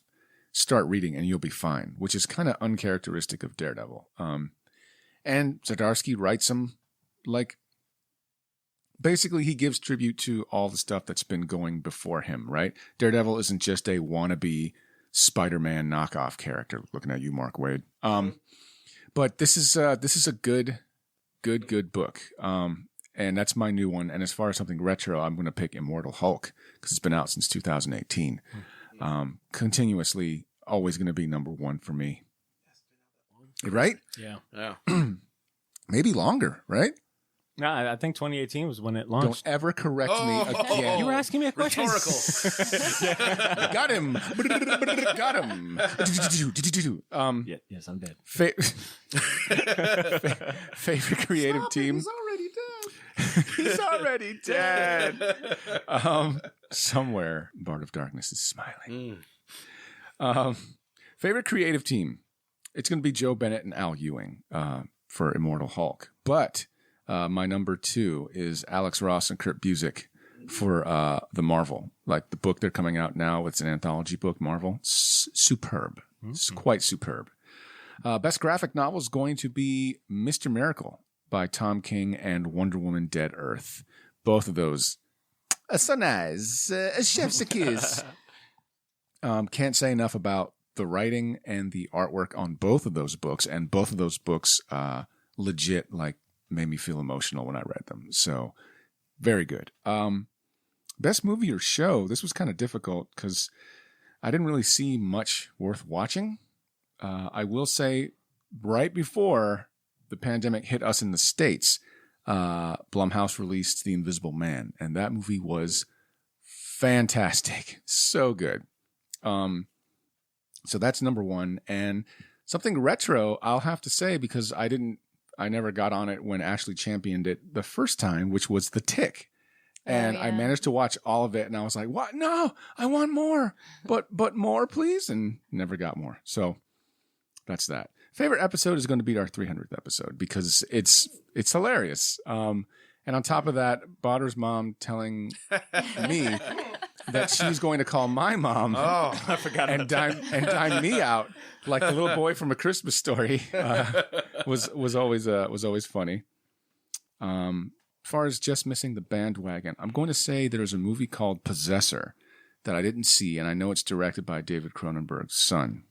B: start reading and you'll be fine, which is kind of uncharacteristic of Daredevil. And Zdarsky writes them like, basically he gives tribute to all the stuff that's been going before him, right? Daredevil isn't just a wannabe Spider-Man knockoff character. Looking at you, Mark Wade. But this is a good book. And that's my new one. And as far as something retro, I'm going to pick Immortal Hulk because it's been out since 2018. Continuously always going to be number 1 for me. Right?
G: Yeah.
B: Maybe longer, right?
A: No, I think 2018 was when it launched.
B: Don't ever correct me again.
A: You were asking me a question.
G: Rhetorical.
B: Got him. Got him.
A: Yes, I'm dead.
B: Favorite creative team?
G: He's already dead.
B: He's already dead. Somewhere, Bard of Darkness is smiling. Favorite creative team? It's going to be Joe Bennett and Al Ewing for Immortal Hulk. But my number 2 is Alex Ross and Kurt Busiek for the Marvel. Like the book they're coming out now. It's an anthology book, Marvel. Superb. It's quite superb. Best graphic novel is going to be Mr. Miracle by Tom King and Wonder Woman Dead Earth. Both of those. So nice. A chef's a kiss. Can't say enough about the writing and the artwork on both of those books. And both of those books legit like made me feel emotional when I read them. So very good. Best movie or show. This was kind of difficult because I didn't really see much worth watching. I will say right before the pandemic hit us in the States, Blumhouse released The Invisible Man, and that movie was fantastic. So good. So that's number 1. And something retro, I'll have to say, because I never got on it when Ashley championed it the first time, which was The Tick. And I managed to watch all of it, and I was like, what? No, I want more. But more, please. And never got more. So that's that. Favorite episode is going to be our 300th episode because it's hilarious. And on top of that, Bodder's mom telling me that she's going to call my mom
A: I forgot
B: and dime me out like the little boy from A Christmas Story was always funny. As far as just missing the bandwagon, I'm going to say there's a movie called Possessor that I didn't see, and I know it's directed by David Cronenberg's son.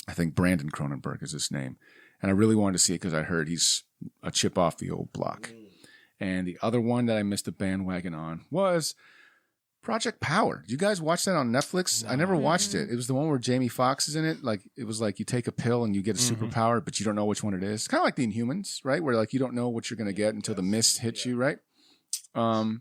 B: I think Brandon Cronenberg is his name. And I really wanted to see it because I heard he's a chip off the old block. And the other one that I missed the bandwagon on was Project Power. Did you guys watch that on Netflix? I never watched it. It was the one where Jamie Foxx is in it. Like it was like you take a pill and you get a superpower, but you don't know which one it is. It's kind of like the Inhumans, right? Where like you don't know what you're going to get until the mist hits you, right? Now,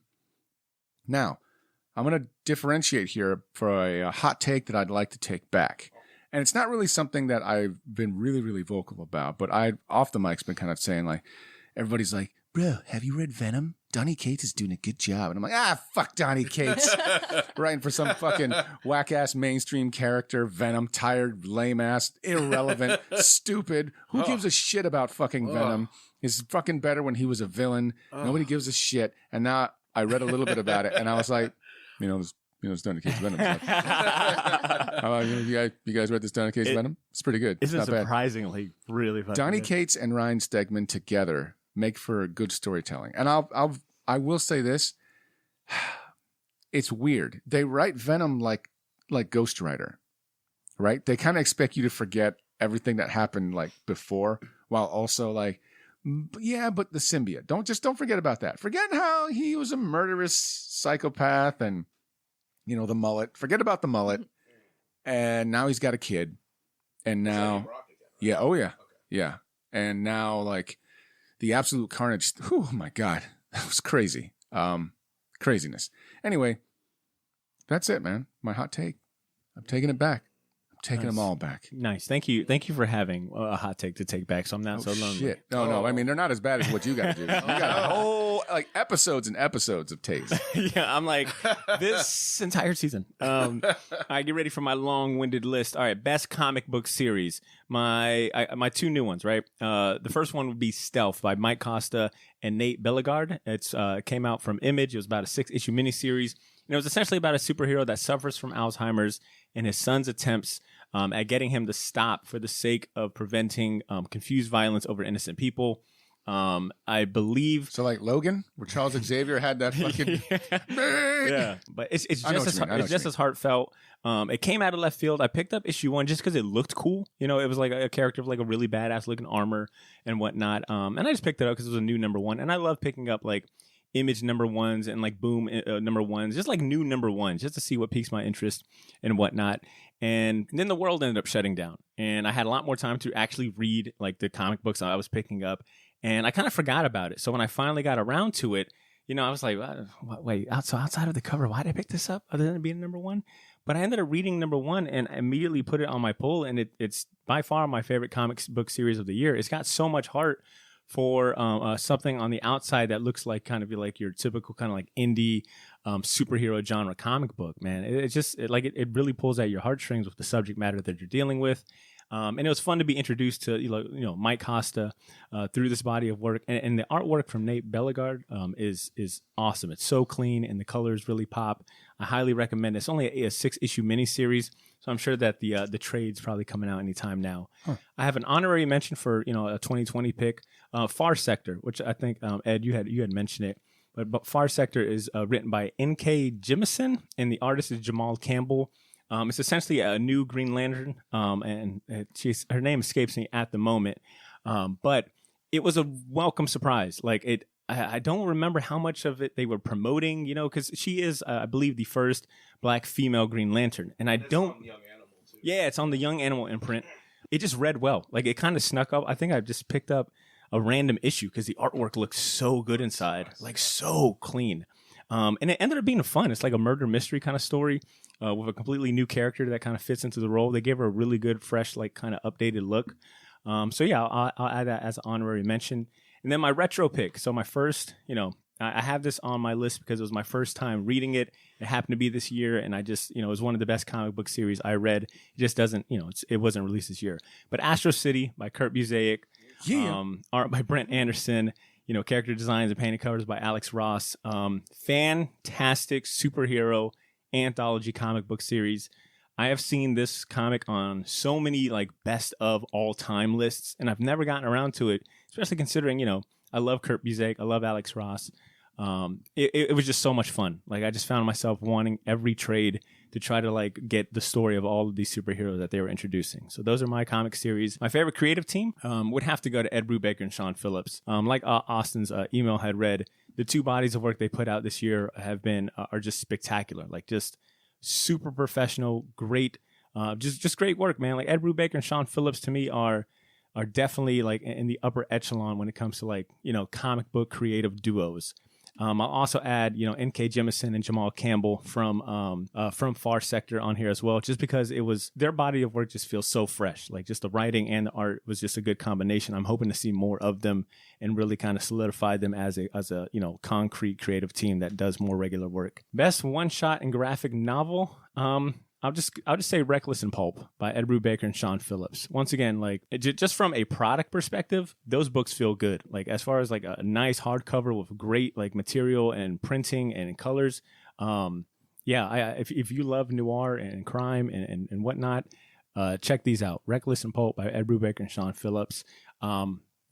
B: I'm going to differentiate here for a hot take that I'd like to take back. And it's not really something that I've been really, really vocal about, but I, off the mic's been kind of saying like, everybody's like, bro, have you read Venom? Donny Cates is doing a good job. And I'm like, fuck Donny Cates. Writing for some fucking whack-ass mainstream character, Venom, tired, lame-ass, irrelevant, stupid. Who gives a shit about fucking Venom? It's fucking better when he was a villain. Nobody gives a shit. And now I read a little bit about it, and I was like, it's Donny Cates Venom stuff. You guys read this Donny Cates Venom? It's pretty good.
A: It's
B: not bad.
A: surprisingly really fucking
B: Donny
A: good.
B: Cates and Ryan Stegman together make for good storytelling. And I will say this. It's weird. They write Venom like Ghost Rider, right? They kind of expect you to forget everything that happened like before, while also like, but the symbiote. Don't forget about that. Forget how he was a murderous psychopath and, the mullet. Forget about the mullet. And now he's got a kid. And now, yeah, oh yeah, yeah. And now like the absolute carnage. Oh my God, that was crazy. Craziness. Anyway, that's it, man. My hot take. I'm taking it back. I'm taking them all back.
A: Nice. Thank you for having a hot take to take back. So I'm not so lonely.
B: Shit. No. I mean, they're not as bad as what you got to do. You got a whole episodes and episodes of takes.
A: Yeah, I'm like this entire season. I get ready for my long-winded list. All right, best comic book series. My two new ones, right? The first one would be Stealth by Mike Costa and Nate Bellegarde. It's came out from Image. It was about a 6-issue miniseries. And it was essentially about a superhero that suffers from Alzheimer's and his son's attempts at getting him to stop for the sake of preventing confused violence over innocent people. I believe
B: so. Like Logan, where Charles Xavier had that fucking
A: yeah, but it's just as heartfelt. It came out of left field. I picked up issue 1 just because it looked cool. It was like a character with like a really badass looking armor and whatnot. And I just picked it up because it was a new number 1, and I love picking up like Image number 1s and like Boom number 1s, just like new number 1s, just to see what piques my interest and whatnot. And then the world ended up shutting down, and I had a lot more time to actually read like the comic books I was picking up, and I kind of forgot about it. So when I finally got around to it, I was like, wait, so outside of the cover, why did I pick this up other than it being number 1? But I ended up reading number 1 and immediately put it on my pull, and it's by far my favorite comic book series of the year. It's got so much heart for something on the outside that looks like kind of like your typical kind of like indie superhero genre comic book, man. It really pulls at your heartstrings with the subject matter that you're dealing with. And it was fun to be introduced to Mike Costa through this body of work, and the artwork from Nate Bellegarde is awesome. It's so clean, and the colors really pop. I highly recommend it. It's only a 6-issue miniseries, so I'm sure that the trade's probably coming out anytime now. Huh. I have an honorary mention for a 2020 pick, Far Sector, which I think Ed, you had mentioned it. But Far Sector is written by N.K. Jemisin, and the artist is Jamal Campbell. It's essentially a new Green Lantern, and her name escapes me at the moment. But it was a welcome surprise. Like I don't remember how much of it they were promoting, because she is, I believe, the first Black female Green Lantern. And I don't. On Young Animal too. Yeah, it's on the Young Animal imprint. It just read well. Like it kind of snuck up. I think I just picked up a random issue because the artwork looks so good inside, like so clean. And it ended up being fun. It's like a murder mystery kind of story. With a completely new character that kind of fits into the role. They gave her a really good, fresh, like kind of updated look. So yeah, I'll add that as an honorary mention. And then my retro pick. So my first, I have this on my list because it was my first time reading it. It happened to be this year, and I just, it was one of the best comic book series I read. It just doesn't, it wasn't released this year. But Astro City by Kurt Busiek, art by Brent Anderson, character designs and painted covers by Alex Ross. Fantastic superhero anthology comic book series. I have seen this comic on so many like best of all time lists, and I've never gotten around to it, especially considering, I love Kurt Busiek, I love Alex Ross. It was just so much fun. Like I just found myself wanting every trade to try to like get the story of all of these superheroes that they were introducing. So those are my comic series. My favorite creative team would have to go to Ed Brubaker and Sean Phillips. Like Austin's email had read, the 2 bodies of work they put out this year are just spectacular. Like just super professional, great, just great work, man. Like Ed Brubaker and Sean Phillips to me are definitely like in the upper echelon when it comes to like, comic book creative duos. I'll also add, N.K. Jemisin and Jamal Campbell from Far Sector on here as well, just because their body of work just feels so fresh. Like just the writing and the art was just a good combination. I'm hoping to see more of them and really kind of solidify them as a concrete creative team that does more regular work. Best one-shot and graphic novel. I'll just say Reckless and Pulp by Ed Brubaker and Sean Phillips. Once again, like just from a product perspective, those books feel good. Like as far as like a nice hardcover with great like material and printing and colors. If you love noir and crime and whatnot, check these out. Reckless and Pulp by Ed Brubaker and Sean Phillips. I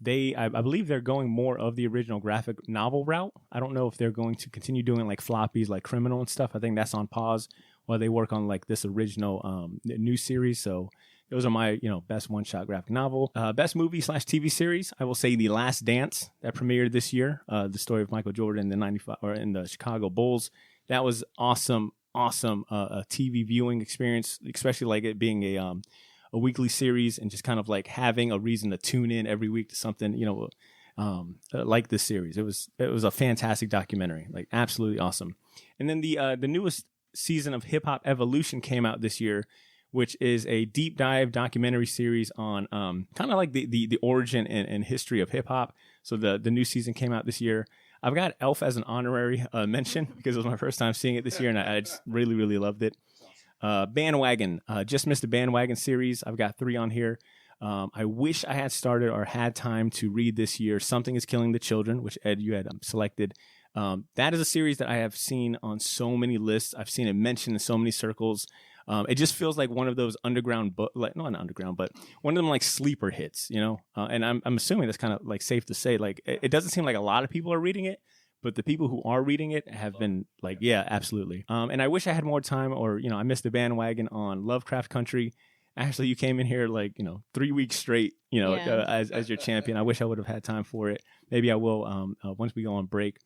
A: believe they're going more of the original graphic novel route. I don't know if they're going to continue doing like floppies like Criminal and stuff. I think that's on pause while they work on like this original new series. So those are my best one-shot graphic novel. Best movie / TV series, I will say The Last Dance that premiered this year. The story of Michael Jordan in the Chicago Bulls. That was awesome TV viewing experience, especially like it being a weekly series and just kind of like having a reason to tune in every week to something like this series. It was a fantastic documentary, like absolutely awesome. And then the newest season of Hip Hop Evolution came out this year, which is a deep dive documentary series on kind of like the origin and history of hip hop. So the new season came out this year. I've got Elf as an honorary mention because it was my first time seeing it this year, and I just really, really loved it. Bandwagon, just missed the Bandwagon series. I've got 3 on here. I wish I had started or had time to read this year Something is Killing the Children, which Ed, you had selected. That is a series that I have seen on so many lists. I've seen it mentioned in so many circles. It just feels like one of those underground, not underground, but one of them like sleeper hits, and I'm assuming that's kind of like safe to say. Like it doesn't seem like a lot of people are reading it, but the people who are reading it have been like, yeah, absolutely. And I wish I had more time, or I missed the Bandwagon on Lovecraft Country. Actually, you came in here like 3 weeks straight, as your champion. I wish I would have had time for it. Maybe I will once we go on break.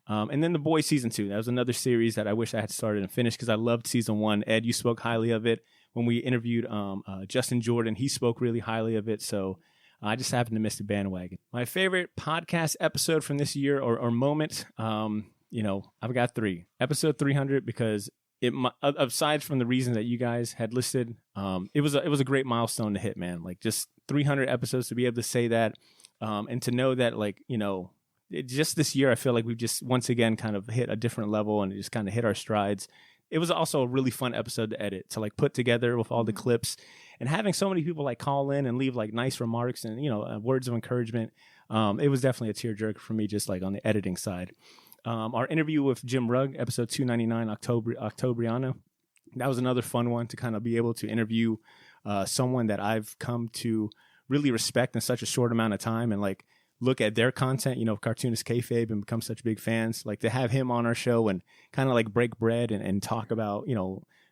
A: And then The Boys Season 2. That was another series that I wish I had started and finished because I loved Season 1. Ed, you spoke highly of it. When we interviewed Justin Jordan, he spoke really highly of it. So I just happened to miss the Bandwagon. My favorite podcast episode from this year or moment, I've got 3. Episode 300 because aside from the reason that you guys had listed, it was a great milestone to hit, man. Like just 300 episodes to be able to say that and to know that just this year, I feel like we've just once again kind of hit a different level and just kind of hit our strides. It was also a really fun episode to edit, to like put together with all the clips and having so many people like call in and leave like nice remarks and, words of encouragement. It was definitely a tearjerker for me, just like on the editing side. Our interview with Jim Rugg, episode 299, Octobriana. That was another fun one to kind of be able to interview someone that I've come to really respect in such a short amount of time and like look at their content, cartoonist kayfabe and become such big fans. Like to have him on our show and kind of like break bread and talk about,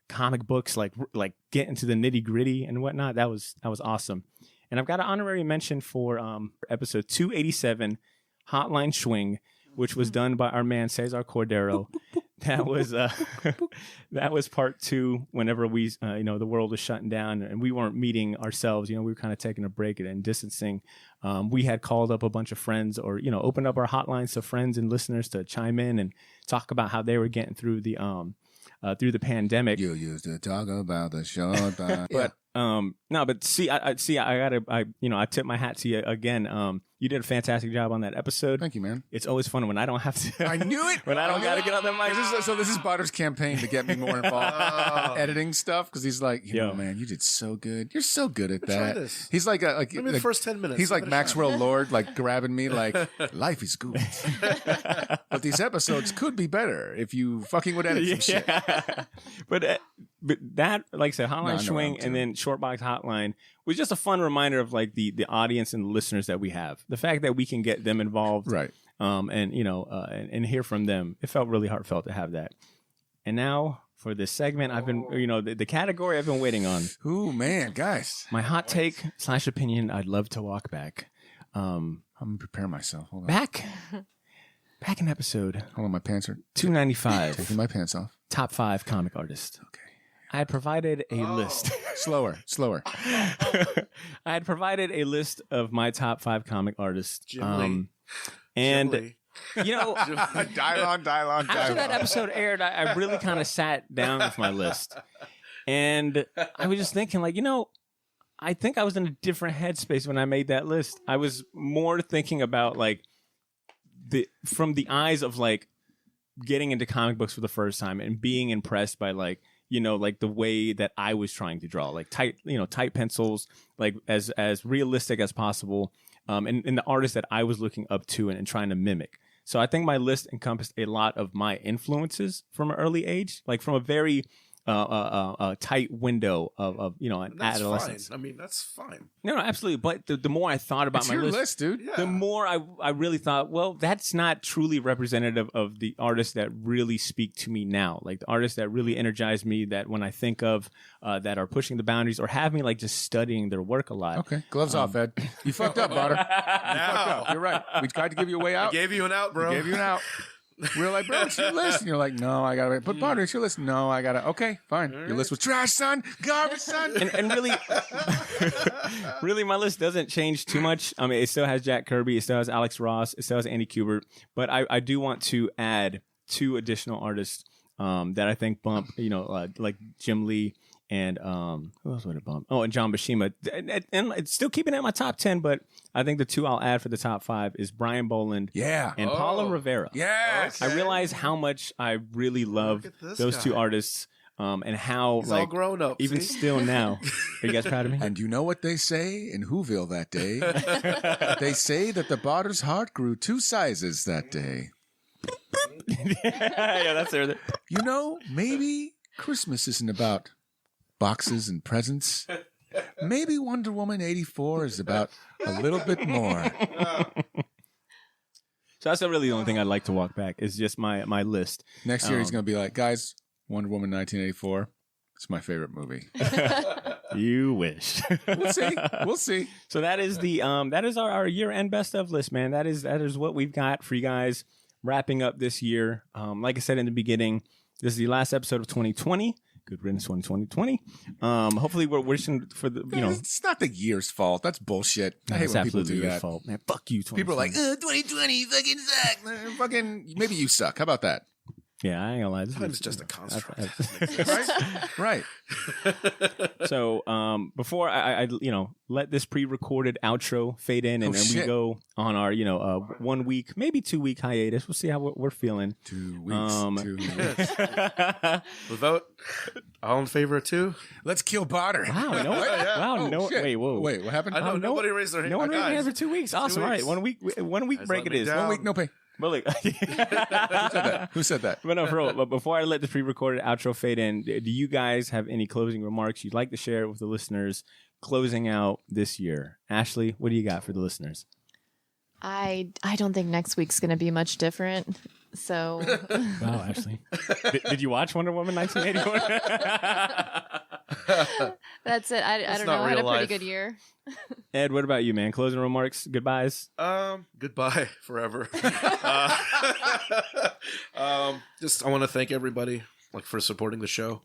A: comic books, like get into the nitty gritty and whatnot. That was awesome. And I've got an honorary mention for episode 287, Hotline Schwing, which was done by our man Cesar Cordero. That was part 2 whenever we, the world was shutting down and we weren't meeting ourselves. We were kind of taking a break and distancing. We had called up a bunch of friends or, opened up our hotlines to friends and listeners to chime in and talk about how they were getting through the pandemic.
B: You used to talk about the short time.
A: But no, but see, I tip my hat to you again. You did a fantastic job on that episode.
B: Thank you, man.
A: It's always fun when I don't have to.
B: I knew it.
A: When I don't got to get on the mic.
B: This is Butter's campaign to get me more involved in editing stuff because he's like, man, you did so good. You're so good at that.
G: Try this.
B: He's like,
G: the first 10 minutes.
B: He's like Maxwell Lord, like grabbing me, like life is good, but these episodes could be better if you fucking would edit some shit.
A: But that, like I said, Hotline Schwing and then Shortbox Hotline was just a fun reminder of like the audience and the listeners that we have. The fact that we can get them involved,
B: right?
A: And hear from them. It felt really heartfelt to have that. And now for this segment, I've been, the category I've been waiting on.
B: Ooh, man, guys,
A: my hot take / opinion. I'd love to walk back.
B: I'm gonna prepare myself. Hold on.
A: Back in episode.
B: Hold on, my pants are
A: 295.
B: Taking my pants off.
A: Top 5 comic artists.
B: Okay.
A: I had provided a list.
B: Slower.
A: I had provided a list of my top 5 comic artists.
G: Jim Lee.
A: And
G: Jim Lee.
B: Dylon.
A: After that episode aired, I really kind of sat down with my list. And I was just thinking, like, I think I was in a different headspace when I made that list. I was more thinking about, like, from the eyes of, like, getting into comic books for the first time and being impressed by, like, like the way that I was trying to draw, like tight pencils, like as realistic as possible, and the artists that I was looking up to and trying to mimic. So I think my list encompassed a lot of my influences from an early age, like from a very tight window of an
G: That's
A: adolescence.
G: fine. I mean, that's fine.
A: No, absolutely. But the more I thought about
B: It's
A: my
B: your
A: list,
B: list, dude.
G: Yeah.
A: the more I really thought, well, that's not truly representative of the artists that really speak to me now. Like the artists that really energize me, that when I think of, that are pushing the boundaries or have me like just studying their work a lot.
B: Okay, gloves off, Ed. You fucked up, Potter. You fucked up. You're right. We tried to give you a way out.
G: Gave you an out, bro.
B: We gave you an out. We were like, bro, it's your list. And you're like, no, I gotta put Potter, it's your list. No, I gotta. Okay, fine. Your list was trash, son. Garbage, son.
A: And really, really, my list doesn't change too much. I mean, it still has Jack Kirby, it still has Alex Ross, it still has Andy Kubert, but I do want to add 2 additional artists that I think bump, like Jim Lee and who else would it bump? Oh, and John Bashima. And it's still keeping it in my top 10, but I think the 2 I'll add for the top 5 is Brian Boland and Paula Rivera.
B: Yes.
A: I realize how much I really love those
G: guy.
A: 2 artists. And how
G: He's all grown up,
A: even
G: see?
A: still now. Are you guys proud of me?
B: And you know what they say in Whoville that day? They say that the Potter's heart grew 2 sizes that day.
A: Yeah, that's there.
B: Maybe Christmas isn't about boxes and presents. Maybe Wonder Woman 84 is about a little bit more.
A: So that's really the only thing I'd like to walk back is just my list.
B: Next year he's going to be like, guys, Wonder Woman 1984, it's my favorite movie.
A: You wish.
B: We'll see.
A: So that is our year-end best of list, man. That is what we've got for you guys wrapping up this year. Like I said in the beginning, this is the last episode of 2020. Good riddance 2020. Hopefully we're wishing for the,
B: It's not the year's fault. That's bullshit. I hate
A: it's
B: when people
A: absolutely
B: do
A: your
B: that.
A: fault, man. Fuck you, 2020.
B: People are like, 2020 fucking suck. Fucking, maybe you suck. How about that?
A: Yeah, I ain't gonna lie.
G: Time's just a construct.
B: Right.
A: So before I let this pre-recorded outro fade in, and then we
B: shit.
A: go on our 1 week, maybe 2 week hiatus. We'll see how we're feeling.
B: 2 weeks. 2 weeks.
G: The vote. All in favor of 2?
B: Let's kill Potter.
A: Wow, no, wow, no,
B: shit.
A: wait, whoa,
B: Wait, what happened?
G: I know
A: no-
G: nobody raised their hand.
A: no one raised their
G: Guys,
A: hands for 2 weeks. Awesome, all right,
G: weeks.
A: 1 week
G: Guys,
A: break
G: let
A: it
G: me
A: is.
G: down.
B: 1 week, no pay.
A: But look,
B: Who said that?
A: but no, for real. But before I let the pre-recorded outro fade in, do you guys have any closing remarks you'd like to share with the listeners closing out this year? Ashley, what do you got for the listeners?
E: I don't think next week's going to be much different. So
A: Wow, Ashley, did you watch Wonder Woman 1981?
E: that's it. I don't know.
G: not
E: I had a
G: real
E: pretty
G: life.
E: good year.
A: Ed, what about you, man? Closing remarks, goodbyes.
G: Goodbye forever. Just I want to thank everybody for supporting the show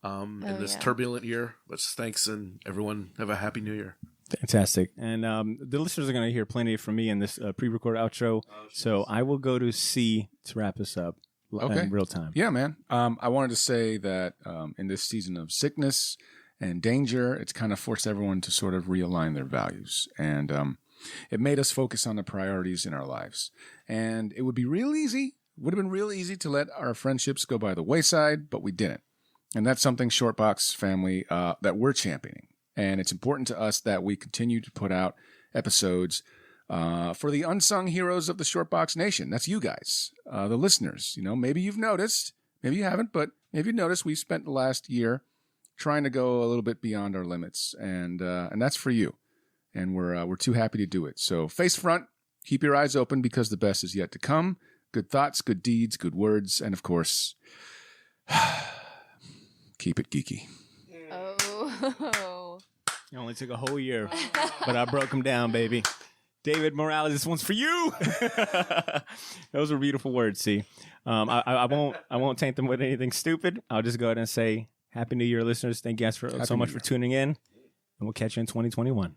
G: in this turbulent year. But just thanks, and everyone have a happy new year.
A: Fantastic. And the listeners are going to hear plenty from me in this pre-recorded outro. So I will go to C to wrap this up in real time.
B: Yeah, man. I wanted to say that in this season of sickness and danger, it's kind of forced everyone to sort of realign their values. And it made us focus on the priorities in our lives. And it would have been real easy to let our friendships go by the wayside, but we didn't. And that's something Shortbox family that we're championing. And it's important to us that we continue to put out episodes for the unsung heroes of the Shortbox Nation. That's you guys, the listeners. Maybe you've noticed, maybe you haven't, but maybe you noticed we spent the last year trying to go a little bit beyond our limits, and that's for you. And we're too happy to do it. So face front, keep your eyes open because the best is yet to come. Good thoughts, good deeds, good words, and of course, keep it geeky.
E: Oh.
A: It only took a whole year, but I broke them down, baby. David Morales, this one's for you. Those were beautiful words. See, I won't taint them with anything stupid. I'll just go ahead and say Happy New Year, listeners. Thank you guys so much for tuning in, and we'll catch you in 2021.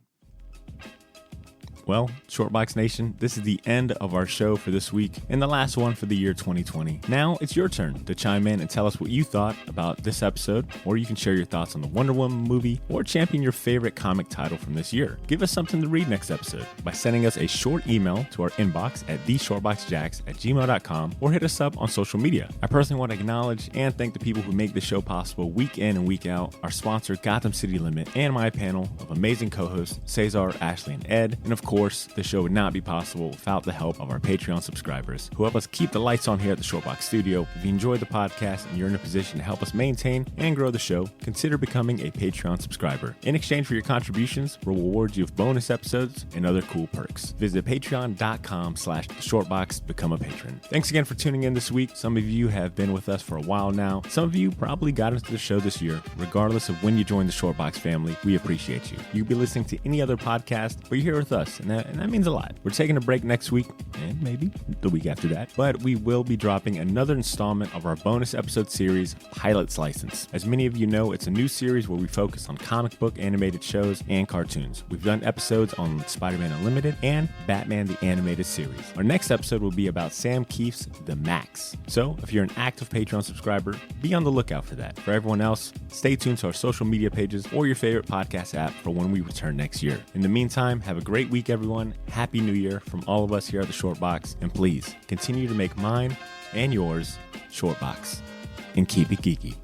A: Well, Shortbox Nation, this is the end of our show for this week and the last one for the year 2020. Now it's your turn to chime in and tell us what you thought about this episode, or you can share your thoughts on the Wonder Woman movie or champion your favorite comic title from this year. Give us something to read next episode by sending us a short email to our inbox at theshortboxjacks@gmail.com or hit us up on social media. I personally want to acknowledge and thank the people who make the show possible week in and week out, our sponsor Gotham City Limit, and my panel of amazing co-hosts Cesar, Ashley, and Ed. And of course, the show would not be possible without the help of our Patreon subscribers who help us keep the lights on here at the Shortbox Studio. If you enjoy the podcast and you're in a position to help us maintain and grow the show, consider becoming a Patreon subscriber. In exchange for your contributions, we'll reward you with bonus episodes and other cool perks. Visit patreon.com/shortbox to become a patron. Thanks again for tuning in this week. Some of you have been with us for a while now. Some of you probably got into the show this year. Regardless of when you joined the Shortbox family, we appreciate you. You could be listening to any other podcast, but you're here with us, and that means a lot. We're taking a break next week, and maybe the week after that, but we will be dropping another installment of our bonus episode series, Pilot's License. As many of you know, it's a new series where we focus on comic book animated shows and cartoons. We've done episodes on Spider-Man Unlimited and Batman the Animated Series. Our next episode will be about Sam Keefe's The Max. So if you're an active Patreon subscriber, be on the lookout for that. For everyone else, stay tuned to our social media pages or your favorite podcast app for when we return next year. In the meantime, have a great week, everyone. Happy New Year from all of us here at the Shortbox. And please continue to make mine and yours Shortbox. And keep it geeky.